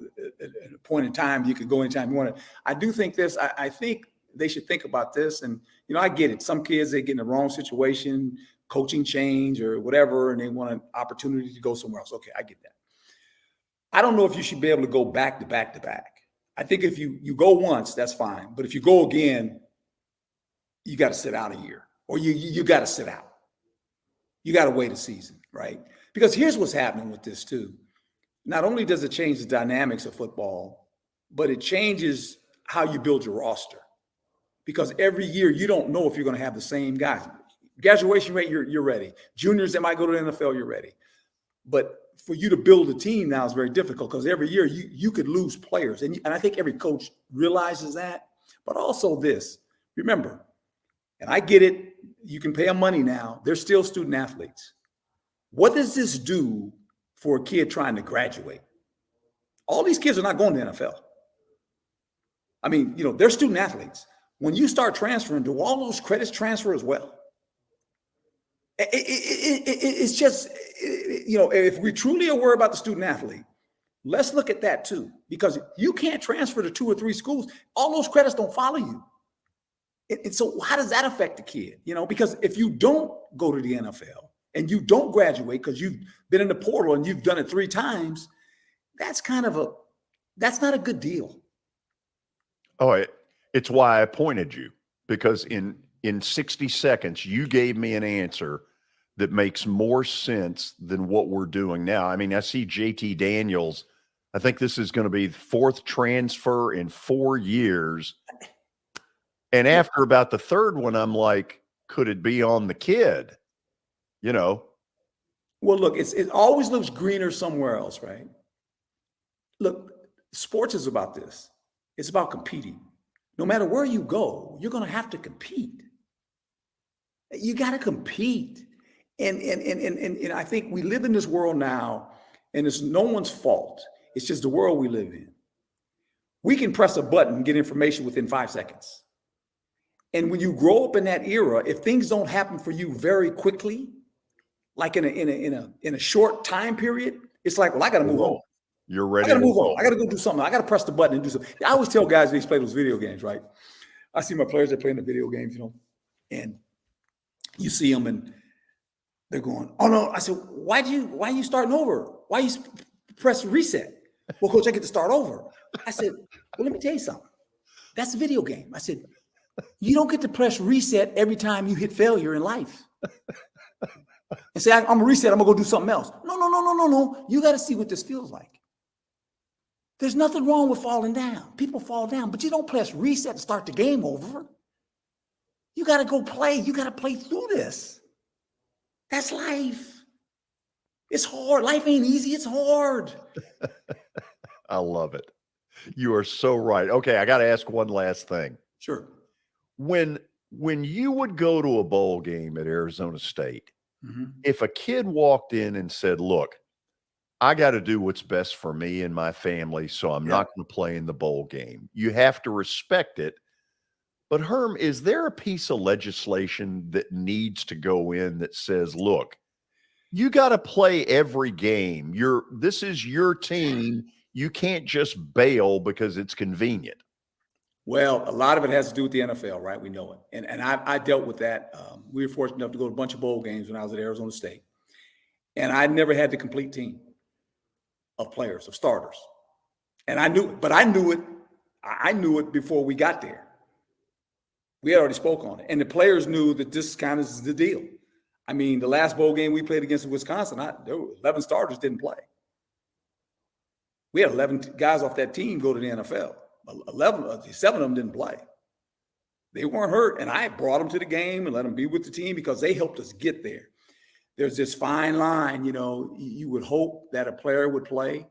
Speaker 19: at a point in time. You could go anytime you wanted. I do think I think they should think about this. And, I get it. Some kids, they get in the wrong situation, coaching change or whatever, and they want an opportunity to go somewhere else. Okay, I get that. I don't know if you should be able to go back to back to back. I think if you go once, that's fine. But if you go again, you got to sit out a year, or you got to sit out. You got to wait a season, right? Because here's what's happening with this too. Not only does it change the dynamics of football, but it changes how you build your roster. Because every year you don't know if you're going to have the same guys. Graduation rate, you're ready. Juniors that might go to the NFL, you're ready. But for you to build a team now is very difficult because every year you could lose players. And I think every coach realizes that. But also this, remember, and I get it, you can pay them money now. They're still student athletes. What does this do for a kid trying to graduate? All these kids are not going to the NFL. I mean, they're student athletes. When you start transferring, do all those credits transfer as well? It's just, if we truly are worried about the student athlete, let's look at that too, because you can't transfer to 2 or 3 schools. All those credits don't follow you. And so how does that affect the kid? Because if you don't go to the NFL and you don't graduate because you've been in the portal and you've done it 3 times, that's not a good deal.
Speaker 3: Oh, it's why I appointed you, because in 60 seconds, you gave me an answer that makes more sense than what we're doing now. I mean, I see JT Daniels. I think this is going to be the 4th transfer in 4 years. And after about the 3rd one, I'm like, could it be on the kid? Well,
Speaker 19: look, it always looks greener somewhere else, right? Look, sports is about this. It's about competing. No matter where you go, you're going to have to compete. You got to compete. And I think we live in this world now, and it's no one's fault. It's just the world we live in. We can press a button and get information within 5 seconds. And when you grow up in that era, if things don't happen for you very quickly, like in a short time period, it's like, well, I got to move on.
Speaker 3: You're ready.
Speaker 19: I got to move on. I got to go do something. I got to press the button and do something. I always tell guys when they play those video games, right? I see my players that play in the video games, and you see them and they're going, oh no. I said, why are you starting over? Why you press reset? Well, coach, I get to start over. I said, well, let me tell you something. That's a video game. I said, you don't get to press reset every time you hit failure in life. And say, I'm gonna reset, I'm gonna go do something else. No. You got to see what this feels like. There's nothing wrong with falling down. People fall down, but you don't press reset and start the game over. You got to go play. You got to play through this. That's life. It's hard. Life ain't easy. It's hard.
Speaker 3: I love it. You are so right. Okay, I got to ask one last thing.
Speaker 19: Sure.
Speaker 3: When you would go to a bowl game at Arizona State, if a kid walked in and said, look, I got to do what's best for me and my family, so I'm not going to play in the bowl game. You have to respect it. But Herm, is there a piece of legislation that needs to go in that says, look, you got to play every game. This is your team. You can't just bail because it's convenient.
Speaker 19: Well, a lot of it has to do with the NFL, right? We know it. And I dealt with that. We were fortunate enough to go to a bunch of bowl games when I was at Arizona State. And I never had the complete team of players, of starters. And I knew it before we got there. We had already spoke on it. And the players knew that this kind of is the deal. I mean, the last bowl game we played against Wisconsin, there were 11 starters didn't play. We had 11 guys off that team go to the NFL. 7 of them didn't play. They weren't hurt. And I brought them to the game and let them be with the team because they helped us get there. There's this fine line, you would hope that a player would play,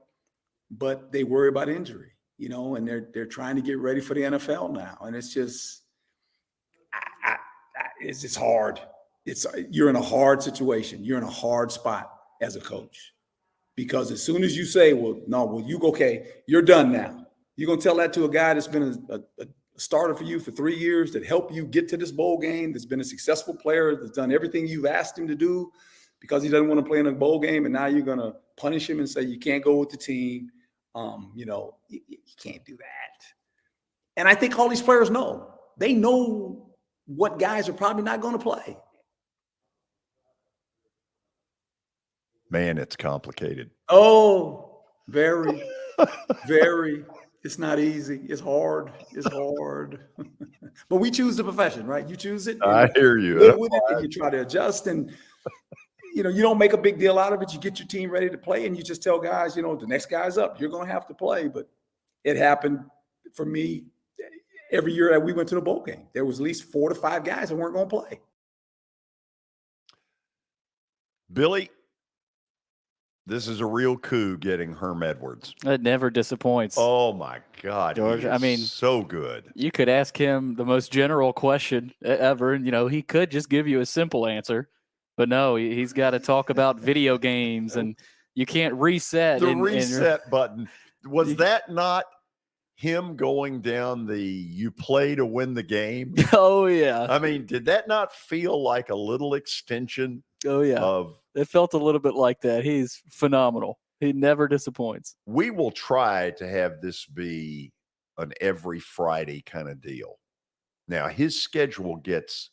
Speaker 19: but they worry about injury, and they're trying to get ready for the NFL now. And it's just, it's just hard. You're in a hard situation. You're in a hard spot as a coach, because as soon as you say, okay, you're done now. You're going to tell that to a guy that's been a starter for you for 3 years, that helped you get to this bowl game, that's been a successful player, that's done everything you've asked him to do, because he doesn't want to play in a bowl game, and now you're going to punish him and say you can't go with the team. You can't do that. And I think all these players know. They know what guys are probably not going to play.
Speaker 3: Man, it's complicated.
Speaker 19: Oh, very, very. It's not easy. It's hard. But we choose the profession, right? You choose it.
Speaker 3: I hear you.
Speaker 19: Live with it, and you try to adjust, and you don't make a big deal out of it. You get your team ready to play, and you just tell guys, the next guy's up. You're going to have to play. But it happened for me every year that we went to the bowl game. There was at least 4 to 5 guys that weren't going to play.
Speaker 3: Billy, this is a real coup getting Herm Edwards.
Speaker 4: It never disappoints.
Speaker 3: Oh, my God.
Speaker 4: George,
Speaker 3: so good.
Speaker 4: You could ask him the most general question ever, and, he could just give you a simple answer. But no, he's got to talk about video games, and you can't reset.
Speaker 3: The reset button. Was that not him going down you play to win the game?
Speaker 4: Oh, yeah.
Speaker 3: I mean, did that not feel like a little extension?
Speaker 4: Oh, yeah. It felt a little bit like that. He's phenomenal. He never disappoints.
Speaker 3: We will try to have this be an every Friday kind of deal. Now, his schedule gets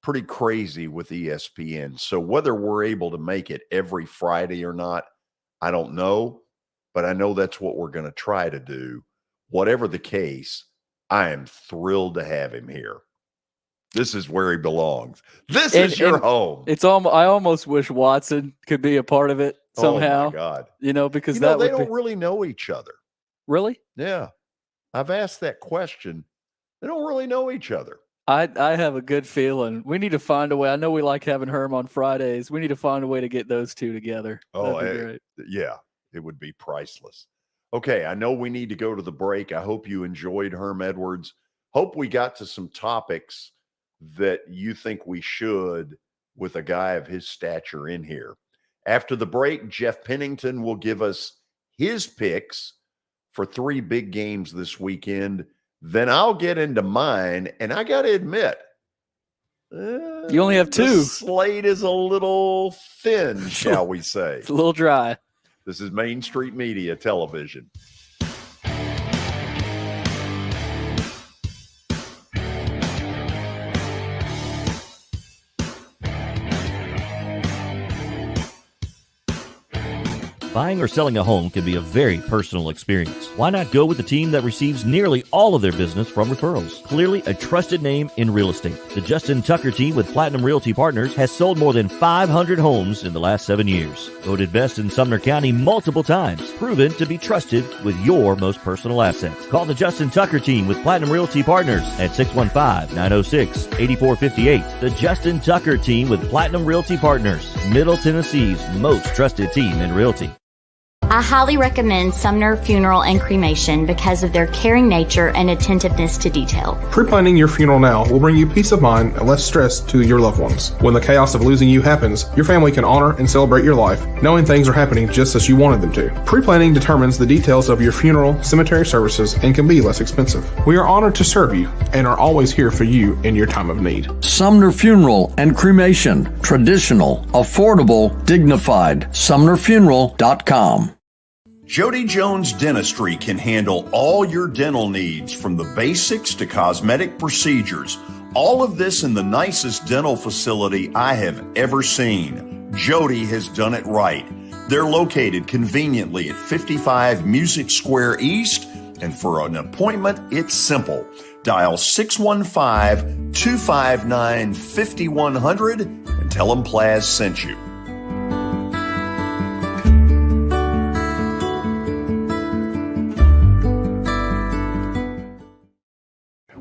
Speaker 3: pretty crazy with ESPN. So whether we're able to make it every Friday or not, I don't know. But I know that's what we're going to try to do. Whatever the case, I am thrilled to have him here. This is where he belongs. This is your home.
Speaker 4: I almost wish Watson could be a part of it somehow.
Speaker 3: Oh, my God.
Speaker 4: Because
Speaker 3: they don't really know each other.
Speaker 4: Really?
Speaker 3: Yeah. I've asked that question. They don't really know each other.
Speaker 4: I have a good feeling. We need to find a way. I know we like having Herm on Fridays. We need to find a way to get those two together. That'd be great.
Speaker 3: Yeah. It would be priceless. Okay, I know we need to go to the break. I hope you enjoyed Herm Edwards. Hope we got to some topics that you think we should with a guy of his stature in here. After the break, Jeff Pennington will give us his picks for 3 big games this weekend. Then I'll get into mine, and I got to admit,
Speaker 4: You only have 2.
Speaker 3: The slate is a little thin, shall we say.
Speaker 4: It's a little dry.
Speaker 3: This is Main Street Media Television.
Speaker 1: Buying or selling a home can be a very personal experience. Why not go with the team that receives nearly all of their business from referrals? Clearly a trusted name in real estate. The Justin Tucker team with Platinum Realty Partners has sold more than 500 homes in the last 7 years. Voted best in Sumner County multiple times. Proven to be trusted with your most personal assets. Call the Justin Tucker team with Platinum Realty Partners at 615-906-8458. The Justin Tucker team with Platinum Realty Partners, Middle Tennessee's most trusted team in realty.
Speaker 6: I highly recommend Sumner Funeral and Cremation because of their caring nature and attentiveness to detail.
Speaker 7: Pre-planning your funeral now will bring you peace of mind and less stress to your loved ones. When the chaos of losing you happens, your family can honor and celebrate your life, knowing things are happening just as you wanted them to. Pre-planning determines the details of your funeral, cemetery services, and can be less expensive. We are honored to serve you and are always here for you in your time of need.
Speaker 8: Sumner Funeral and Cremation. Traditional, affordable, dignified. SumnerFuneral.com.
Speaker 3: Jody Jones Dentistry can handle all your dental needs, from the basics to cosmetic procedures. All of this in the nicest dental facility I have ever seen. Jody has done it right. They're located conveniently at 55 Music Square East, and for an appointment, it's simple. Dial 615-259-5100 and tell them Plaz sent you.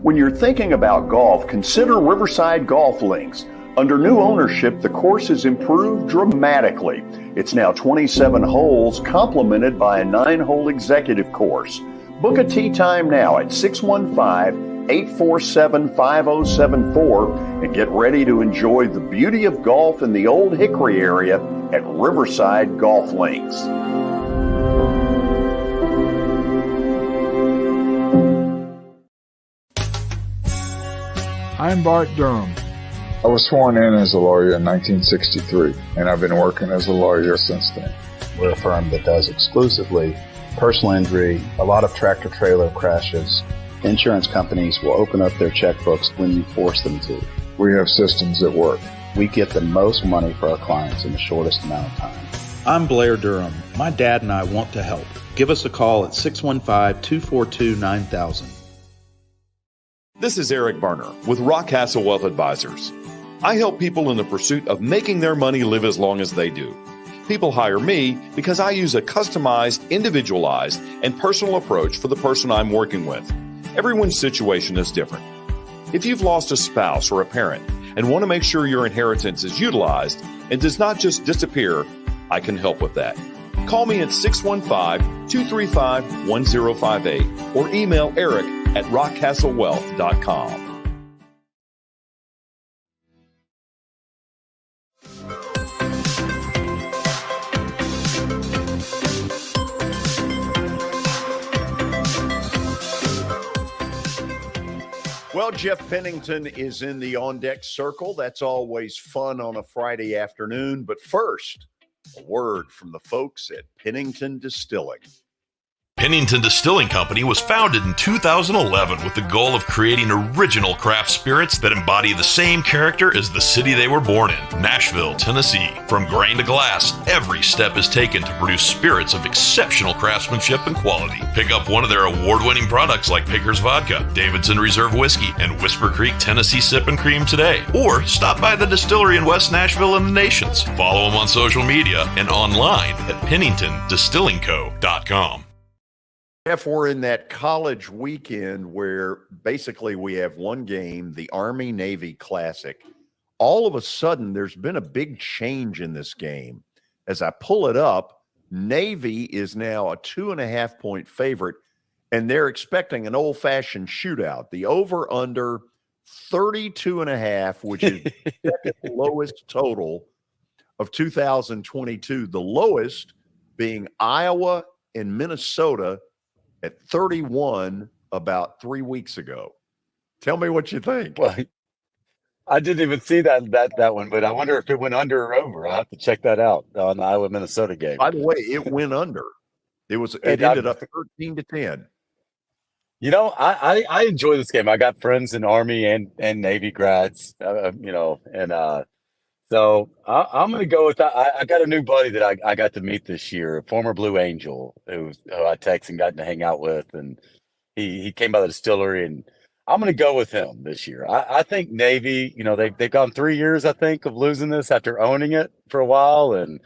Speaker 3: When you're thinking about golf, consider Riverside Golf Links. Under new ownership, the course has improved dramatically. It's now 27 holes, complemented by a 9-hole executive course. Book a tee time now at 615-847-5074 and get ready to enjoy the beauty of golf in the Old Hickory area at Riverside Golf Links.
Speaker 17: I'm Bart Durham.
Speaker 10: I was sworn in as a lawyer in 1963, and I've been working as a lawyer since then.
Speaker 11: We're a firm that does exclusively personal injury, a lot of tractor-trailer crashes. Insurance companies will open up their checkbooks when you force them to.
Speaker 10: We have systems that work.
Speaker 11: We get the most money for our clients in the shortest amount of time.
Speaker 12: I'm Blair Durham. My dad and I want to help. Give us a call at 615-242-9000.
Speaker 13: This is Eric Barner with Rock Castle Wealth Advisors. I help people in the pursuit of making their money live as long as they do. People hire me because I use a customized, individualized, and personal approach for the person I'm working with. Everyone's situation is different. If you've lost a spouse or a parent and want to make sure your inheritance is utilized and does not just disappear, I can help with that. Call me at 615-235-1058 or email Eric at rockcastlewealth.com.
Speaker 3: Well, Jeff Pennington is in the on-deck circle. That's always fun on a Friday afternoon. But first, a word from the folks at Pennington Distilling.
Speaker 20: Pennington Distilling Company was founded in 2011 with the goal of creating original craft spirits that embody the same character as the city they were born in, Nashville, Tennessee. From grain to glass, every step is taken to produce spirits of exceptional craftsmanship and quality. Pick up one of their award-winning products like Pickers Vodka, Davidson Reserve Whiskey, and Whisper Creek Tennessee Sip and Cream today. Or stop by the distillery in West Nashville and the Nations. Follow them on social media and online at PenningtonDistillingCo.com.
Speaker 3: Jeff, we're in that college weekend where basically we have one game, the Army-Navy Classic. All of a sudden, there's been a big change in this game. As I pull it up, Navy is now a 2.5-point favorite, and they're expecting an old-fashioned shootout. The over-under 32.5, which is the second lowest total of 2022. The lowest being Iowa and Minnesota at 31 about 3 weeks ago. Tell me what you think.
Speaker 11: Well,
Speaker 21: I didn't even see that one, but I wonder if it went under or over. I'll have to check that out on the Iowa Minnesota game.
Speaker 3: By the way, it went under. It ended up 13-10.
Speaker 21: You know, I enjoy this game. I got friends in Army and Navy grads, so I'm going to go with that. I got a new buddy that I got to meet this year, a former Blue Angel, who I texted and got to hang out with, and he came by the distillery, and I'm going to go with him this year. I think Navy, they've gone 3 years, I think, of losing this after owning it for a while, and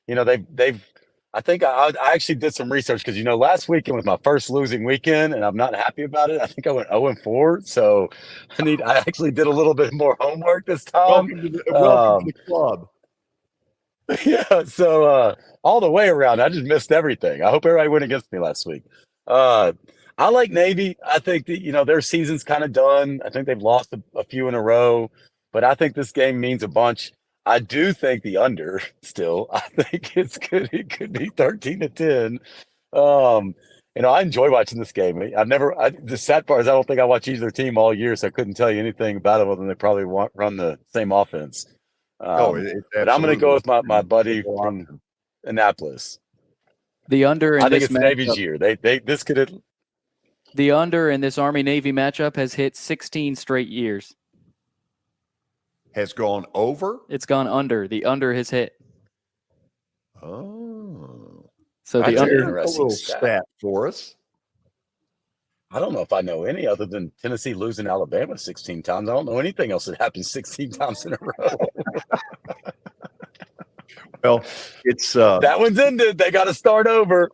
Speaker 21: they've. I think I actually did some research because, last weekend was my first losing weekend, and I'm not happy about it. I think I went 0-4, so I actually did a little bit more homework this time.
Speaker 3: Welcome to the club.
Speaker 21: Yeah, so all the way around, I just missed everything. I hope everybody went against me last week. I like Navy. I think that, their season's kind of done. I think they've lost a few in a row, but I think this game means a bunch. I do think the under still. I think it's good. It could be 13-10. I enjoy watching this game. The sad part is I don't think I watch either team all year, so I couldn't tell you anything about it other than they probably run the same offense. But I'm going to go with my buddy from Annapolis.
Speaker 4: The under in
Speaker 21: I think
Speaker 4: this
Speaker 21: it's Navy's year. This could.
Speaker 4: The under in this Army-Navy matchup has hit 16 straight years.
Speaker 3: Has gone over?
Speaker 4: It's gone under. The under has hit.
Speaker 3: Oh.
Speaker 4: So the under.
Speaker 3: A little stat for us.
Speaker 21: I don't know if I know any other than Tennessee losing Alabama 16 times. I don't know anything else that happened 16 times in a row.
Speaker 3: Well, it's
Speaker 21: that one's ended. They got to start over.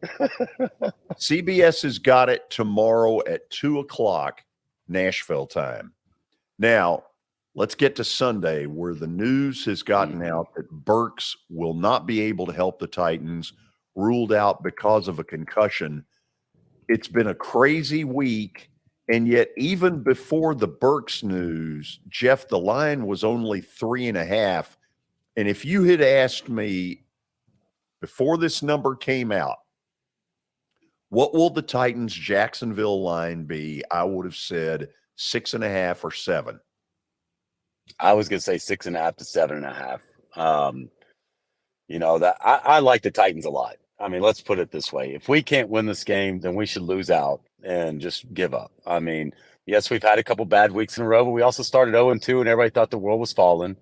Speaker 3: CBS has got it tomorrow at 2:00 Nashville time. Now, let's get to Sunday, where the news has gotten out that Burks will not be able to help the Titans, ruled out because of a concussion. It's been a crazy week, and yet even before the Burks news, Jeff, the line was only 3.5. And if you had asked me before this number came out, what will the Titans' Jacksonville line be? I would have said 6.5 or 7.
Speaker 21: I was going to say 6.5 to 7.5. That I like the Titans a lot. I mean, let's put it this way. If we can't win this game, then we should lose out and just give up. I mean, yes, we've had a couple bad weeks in a row, but we also started 0-2 and everybody thought the world was falling.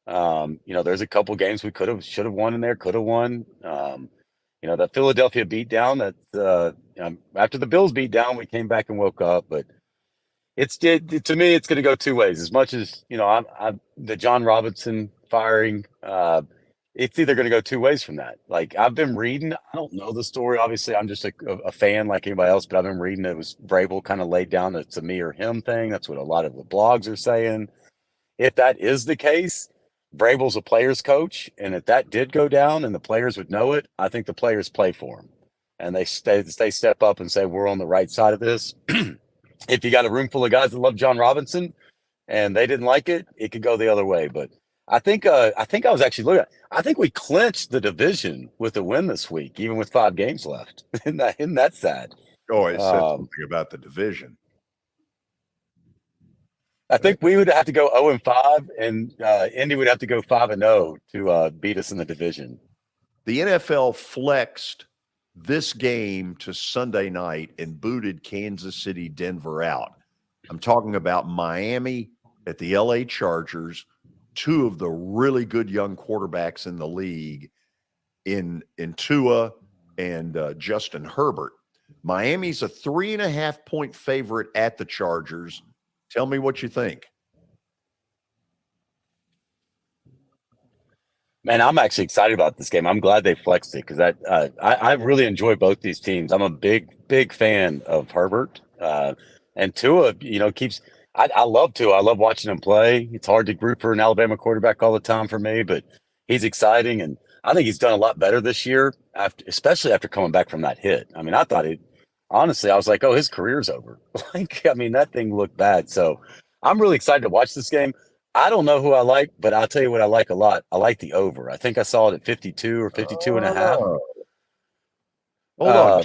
Speaker 21: There's a couple games we should have won in there, could have won. That Philadelphia beatdown after the Bills beat down, we came back and woke up, but to me, it's going to go two ways. As much as, the John Robinson firing, it's either going to go two ways from that. Like, I've been reading, I don't know the story. Obviously, I'm just a fan like anybody else, but I've been reading it was Vrabel kind of laid down it's a me or him thing. That's what a lot of the blogs are saying. If that is the case, Vrabel's a player's coach, and if that did go down and the players would know it, I think the players play for him. And they step up and say, we're on the right side of this. If you got a room full of guys that love John Robinson and they didn't like it, it could go the other way. But I think I was actually looking at, I think we clinched the division with a win this week, even with 5 games left. Isn't that sad?
Speaker 3: Oh, it said something about the division.
Speaker 21: I think we would have to go 0-5, and Indy would have to go 5-0 to beat us in the division.
Speaker 3: The NFL flexed this game to Sunday night and booted Kansas City, Denver out. I'm talking about Miami at the LA Chargers, 2 of the really good young quarterbacks in the league in Tua and Justin Herbert. Miami's a 3.5-point favorite at the Chargers. Tell me what you think.
Speaker 21: Man, I'm actually excited about this game. I'm glad they flexed it because I really enjoy both these teams. I'm a big fan of Herbert. And Tua, keeps – I love Tua. I love watching him play. It's hard to root for an Alabama quarterback all the time for me, but he's exciting. And I think he's done a lot better this year, especially after coming back from that hit. I mean, I thought honestly, I was like, oh, his career's over. That thing looked bad. So I'm really excited to watch this game. I don't know who I like, but I'll tell you what I like a lot. I like the over. I think I saw it at 52 or 52.5.
Speaker 3: Hold on.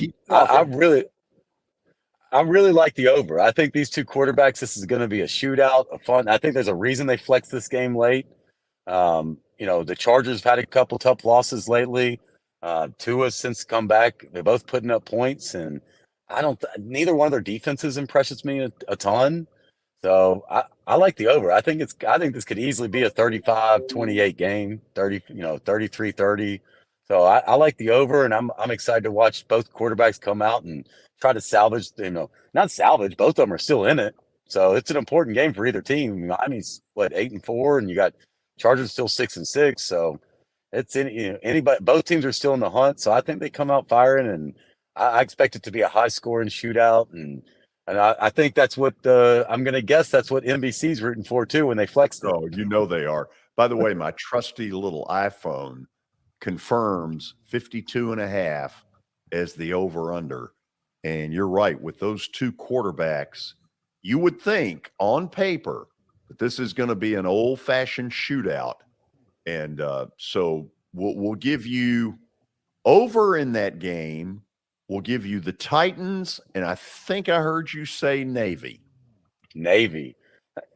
Speaker 21: I really like the over. I think these two quarterbacks, this is going to be a shootout, a fun. I think there's a reason they flexed this game late. The Chargers have had a couple tough losses lately. Tua's since come back. They're both putting up points, and neither one of their defenses impresses me a ton. So I like the over. I think this could easily be a 35-28 game, 33-30. So I like the over, and I'm excited to watch both quarterbacks come out and try to salvage, not salvage, both of them are still in it. So it's an important game for either team. Miami's 8-4, and you got Chargers still 6-6. So it's anybody, both teams are still in the hunt. So I think they come out firing, and I expect it to be a high scoring shootout. And I think that's what I'm going to guess that's what NBC's rooting for too when they flex.
Speaker 3: Oh, they are. By the way, my trusty little iPhone confirms 52.5 as the over-under. And you're right, with those two quarterbacks, you would think on paper that this is going to be an old-fashioned shootout. And so we'll give you over in that game. We'll give you the Titans, and I think I heard you say Navy.
Speaker 21: Navy.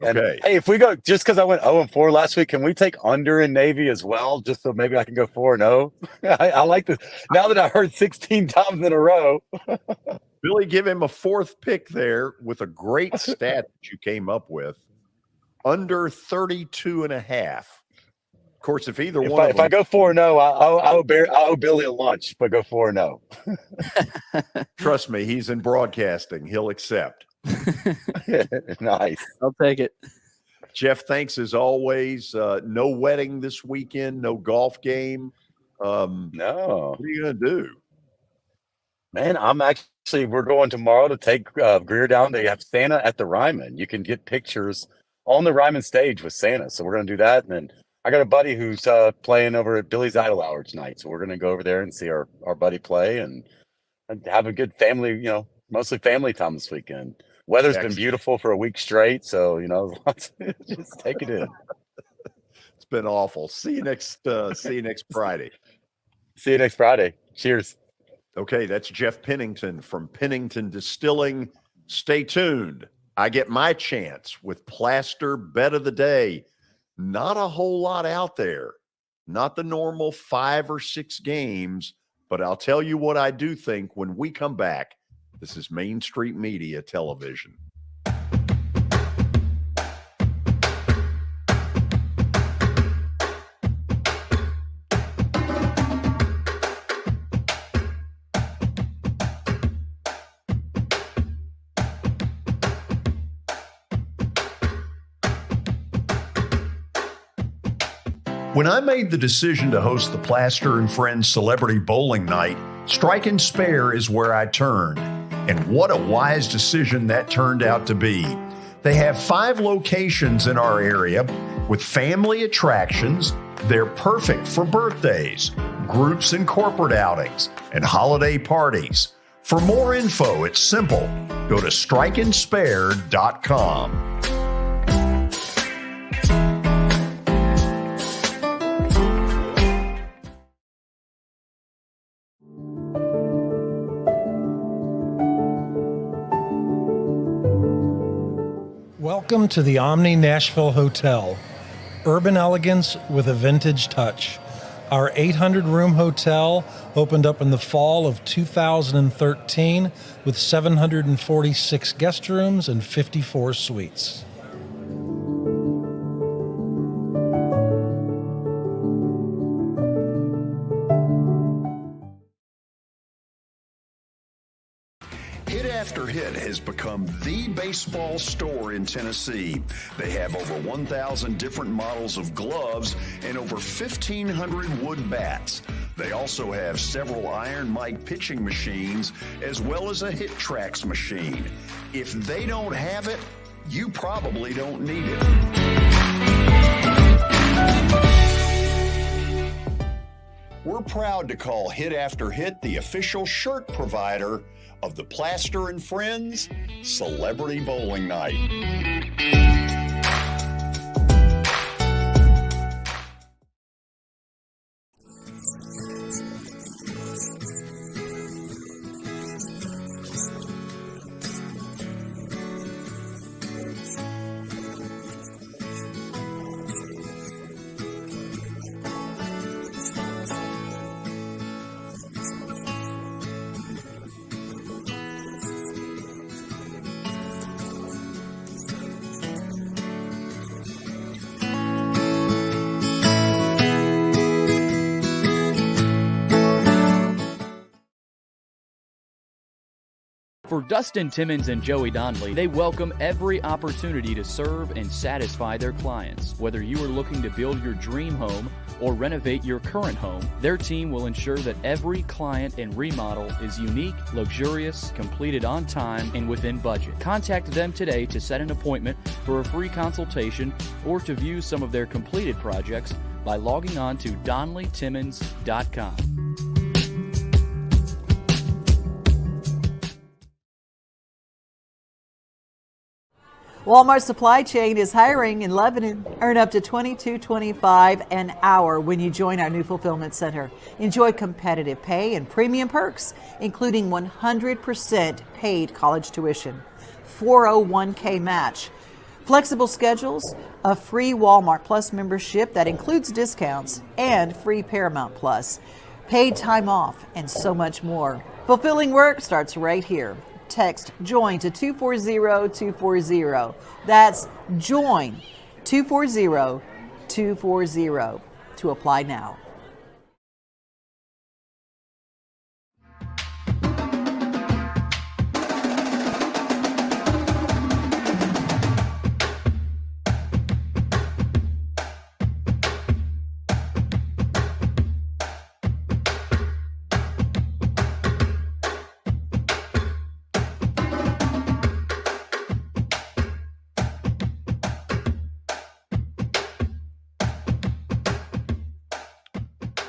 Speaker 21: And
Speaker 3: okay.
Speaker 21: Hey, if we go, just because I went 0-4 last week, can we take under in Navy as well, just so maybe I can go 4-0? I like this. Now that I heard 16 times in a row.
Speaker 3: Billy, give him a fourth pick there with a great stat that you came up with. Under 32.5. Of course, if either one
Speaker 21: if I go 4-0, I owe Billy a lunch if I go 4-0.
Speaker 3: Trust me, he's in broadcasting. He'll accept.
Speaker 21: Nice.
Speaker 4: I'll take it.
Speaker 3: Jeff, thanks as always. No wedding this weekend, no golf game.
Speaker 21: No.
Speaker 3: What are you going to do?
Speaker 21: Man, we're going tomorrow to take Greer down. They have Santa at the Ryman. You can get pictures on the Ryman stage with Santa. So we're going to do that. And then I got a buddy who's playing over at Billy's Idle Hour tonight. So we're going to go over there and see our buddy play and have a good family, mostly family time this weekend. Weather's been beautiful for a week straight. So, just take it in.
Speaker 3: It's been awful. See you next Friday.
Speaker 21: See you next Friday. Cheers.
Speaker 3: Okay, that's Jeff Pennington from Pennington Distilling. Stay tuned. I get my chance with Plaster Bet of the Day. Not a whole lot out there. Not the normal 5 or 6 games, but I'll tell you what I do think when we come back. This is Main Street Media Television. When I made the decision to host the Plaster and Friends Celebrity Bowling Night, Strike and Spare is where I turned. And what a wise decision that turned out to be. They have 5 locations in our area with family attractions. They're perfect for birthdays, groups and corporate outings, and holiday parties. For more info, it's simple. Go to strikeandspare.com.
Speaker 15: Welcome to the Omni Nashville Hotel. Urban elegance with a vintage touch. Our 800-room hotel opened up in the fall of 2013 with 746 guest rooms and 54 suites.
Speaker 3: Hit After Hit has become the baseball store in Tennessee. They have over 1,000 different models of gloves and over 1,500 wood bats. They also have several Iron Mike pitching machines as well as a Hit Trax machine. If they don't have it, you probably don't need it. We're proud to call Hit After Hit the official shirt provider of the Plaster and Friends Celebrity Bowling Night.
Speaker 4: For Dustin Timmons and Joey Donnelly, they welcome every opportunity to serve and satisfy their clients. Whether you are looking to build your dream home or renovate your current home, their team will ensure that every client and remodel is unique, luxurious, completed on time, and within budget. Contact them today to set an appointment for a free consultation or to view some of their completed projects by logging on to DonnellyTimmons.com.
Speaker 14: Walmart Supply Chain is hiring in Lebanon. Earn up to $22.25 an hour when you join our new fulfillment center. Enjoy competitive pay and premium perks, including 100% paid college tuition, 401k match, flexible schedules, a free Walmart Plus membership that includes discounts, and free Paramount Plus, paid time off, and so much more. Fulfilling work starts right here. Text JOIN to 240-240. That's JOIN 240-240 to apply now.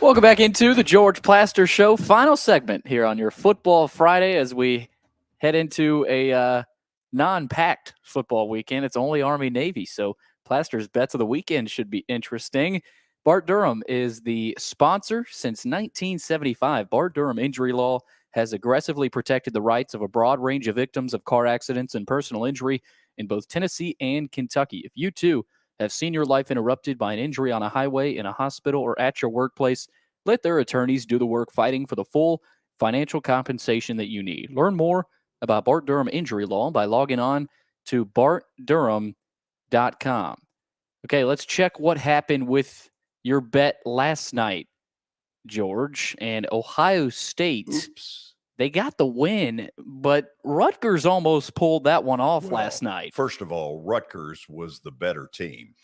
Speaker 4: Welcome back into the George Plaster Show, final segment here on your Football Friday as we head into a non-packed football weekend. It's only Army-Navy, so Plaster's Bets of the Weekend should be interesting. Bart Durham is the sponsor since 1975. Bart Durham Injury Law has aggressively protected the rights of a broad range of victims of car accidents and personal injury in both Tennessee and Kentucky. If you, too, have seen your life interrupted by an injury on a highway, in a hospital, or at your workplace, let their attorneys do the work fighting for the full financial compensation that you need. Learn more about Bart Durham Injury Law by logging on to bartdurham.com. Okay, let's check what happened with your bet last night, George. And Ohio State, they got the win, but Rutgers almost pulled that one off last night.
Speaker 3: First of all, Rutgers was the better team.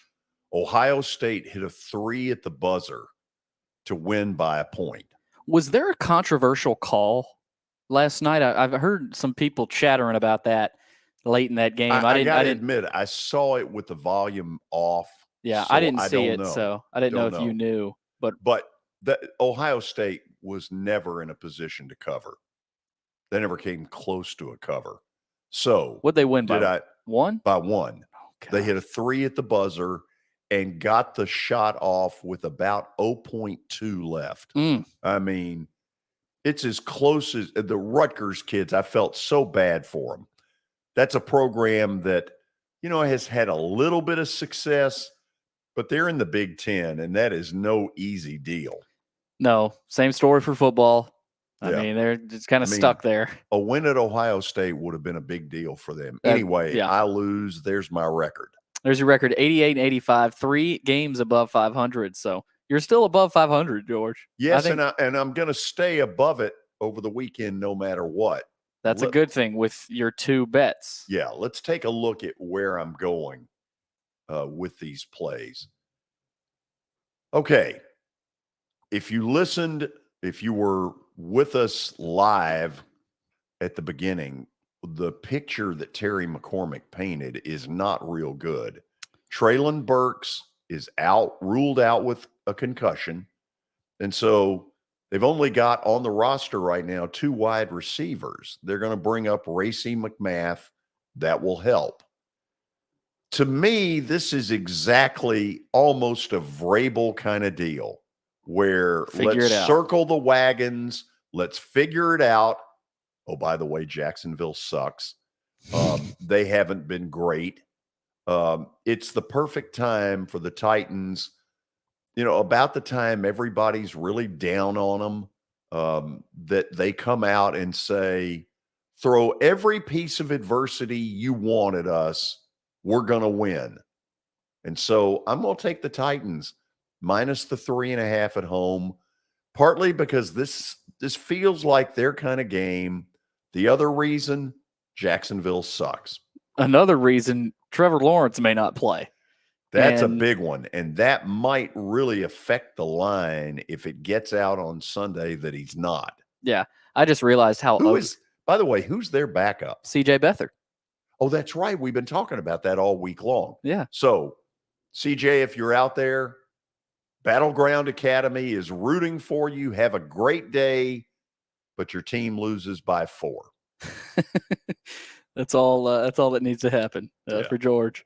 Speaker 3: Ohio State hit a 3 at the buzzer to win by a point.
Speaker 4: Was there a controversial call last night? I've heard some people chattering about that late in that game.
Speaker 3: I gotta admit, I saw it with the volume off.
Speaker 4: Yeah,
Speaker 3: so
Speaker 4: I didn't see it,
Speaker 3: know.
Speaker 4: so I didn't know if you knew. But
Speaker 3: Ohio State was never in a position to cover. They never came close to a cover. So
Speaker 4: what'd they win by? One?
Speaker 3: By one. They hit a 3 at the buzzer and got the shot off with about 0.2 left. I mean, it's as close as the Rutgers kids. I felt so bad for them. That's a program that, has had a little bit of success, but they're in the Big Ten, and that is no easy deal.
Speaker 4: No, same story for football. I mean, they're just kind of stuck there.
Speaker 3: A win at Ohio State would have been a big deal for them. Anyway, I lose. There's my record.
Speaker 4: There's your record, 88-85, 3 games above 500. So you're still above 500, George.
Speaker 3: Yes, and I'm going to stay above it over the weekend no matter what.
Speaker 4: That's a good thing with your 2 bets.
Speaker 3: Yeah, let's take a look at where I'm going with these plays. Okay. If you were with us live at the beginning, the picture that Terry McCormick painted is not real good. Traylon Burks is ruled out with a concussion. And so they've only got on the roster right now 2 wide receivers. They're going to bring up Racey McMath. That will help. To me, this is exactly almost a Vrabel kind of deal where let's circle the wagons. Let's figure it out. Oh, by the way, Jacksonville sucks. They haven't been great. It's the perfect time for the Titans, about the time everybody's really down on them, that they come out and say, throw every piece of adversity you want at us. We're going to win. And so I'm going to take the Titans minus the 3.5 at home, partly because this feels like their kind of game. The other reason, Jacksonville sucks.
Speaker 4: Another reason Trevor Lawrence may not play.
Speaker 3: That's a big one. And that might really affect the line if it gets out on Sunday that he's not.
Speaker 4: Yeah. I just realized how.
Speaker 3: By the way, who's their backup?
Speaker 4: CJ Beathard.
Speaker 3: Oh, that's right. We've been talking about that all week long.
Speaker 4: Yeah.
Speaker 3: So, CJ, if you're out there, Battleground Academy is rooting for you. Have a great day, but your team loses by 4.
Speaker 4: That's all that needs to happen for George.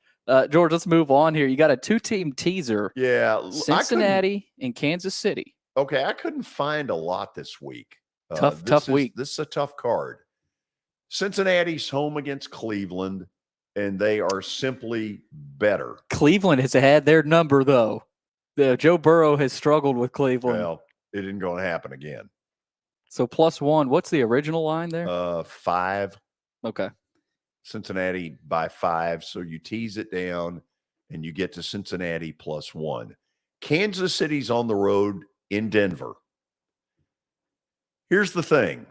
Speaker 4: George, let's move on here. You got a 2-team teaser.
Speaker 3: Yeah.
Speaker 4: Cincinnati and Kansas City.
Speaker 3: Okay. I couldn't find a lot this week.
Speaker 4: Tough week.
Speaker 3: This is a tough card. Cincinnati's home against Cleveland, and they are simply better.
Speaker 4: Cleveland has had their number, though. Joe Burrow has struggled with Cleveland.
Speaker 3: Well, it isn't going to happen again.
Speaker 4: So +1. What's the original line there?
Speaker 3: 5.
Speaker 4: Okay.
Speaker 3: Cincinnati by 5. So you tease it down, and you get to Cincinnati +1. Kansas City's on the road in Denver. Here's the thing.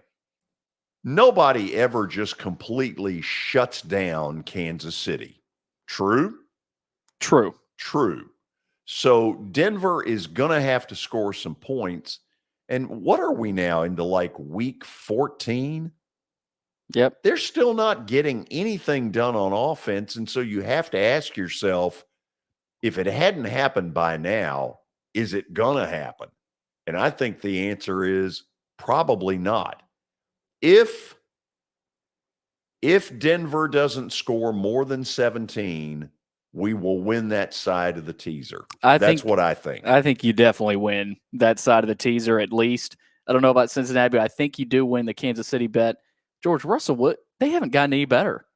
Speaker 3: Nobody ever just completely shuts down Kansas City. True?
Speaker 4: True.
Speaker 3: So Denver is going to have to score some points. And what are we now, into like week 14?
Speaker 4: Yep.
Speaker 3: They're still not getting anything done on offense. And so you have to ask yourself, if it hadn't happened by now, is it going to happen? And I think the answer is probably not. If Denver doesn't score more than 17, we will win that side of the teaser. That's what I think.
Speaker 4: I think you definitely win that side of the teaser at least. I don't know about Cincinnati, but I think you do win the Kansas City bet. George Russell, they haven't gotten any better.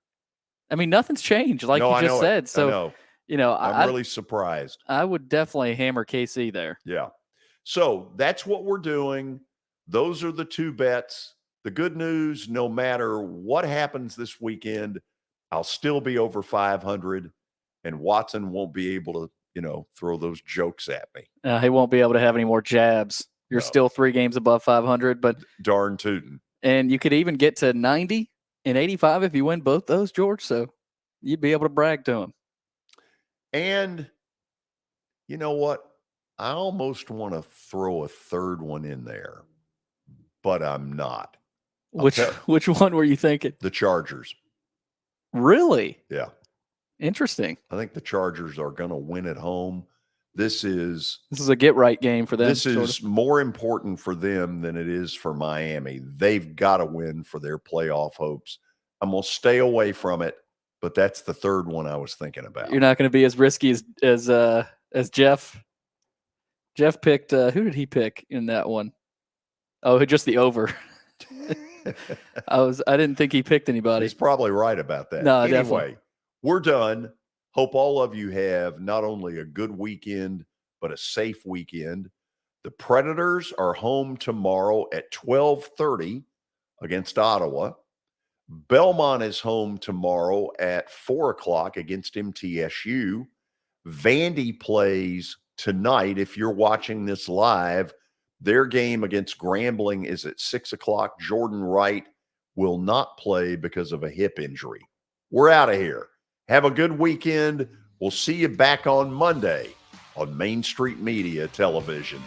Speaker 4: I mean, nothing's changed, like you just said. So,
Speaker 3: I'm really surprised.
Speaker 4: I would definitely hammer KC there.
Speaker 3: Yeah. So that's what we're doing. Those are the 2 bets. The good news, no matter what happens this weekend, I'll still be over 500, and Watson won't be able to, throw those jokes at me.
Speaker 4: He won't be able to have any more jabs. You're still 3 games above 500, but
Speaker 3: darn tootin'.
Speaker 4: And you could even get to 90 and 85 if you win both those, George. So you'd be able to brag to him.
Speaker 3: And you know what? I almost want to throw a third one in there, but I'm not.
Speaker 4: Which one were you thinking?
Speaker 3: The Chargers.
Speaker 4: Really?
Speaker 3: Yeah.
Speaker 4: Interesting.
Speaker 3: I think the Chargers are going to win at home. This is
Speaker 4: a get-right game for them.
Speaker 3: This is more important for them than it is for Miami. They've got to win for their playoff hopes. I'm going to stay away from it, but that's the third one I was thinking about.
Speaker 4: You're not going to be as risky as Jeff. Jeff picked who did he pick in that one? Oh, just the over. I didn't think he picked anybody.
Speaker 3: He's probably right about that.
Speaker 4: No,
Speaker 3: anyway,
Speaker 4: definitely.
Speaker 3: We're done. Hope all of you have not only a good weekend, but a safe weekend. The Predators are home tomorrow at 12:30 against Ottawa. Belmont is home tomorrow at 4 o'clock against MTSU. Vandy plays tonight. If you're watching this live, their game against Grambling is at 6 o'clock. Jordan Wright will not play because of a hip injury. We're out of here. Have a good weekend. We'll see you back on Monday on Main Street Media Television.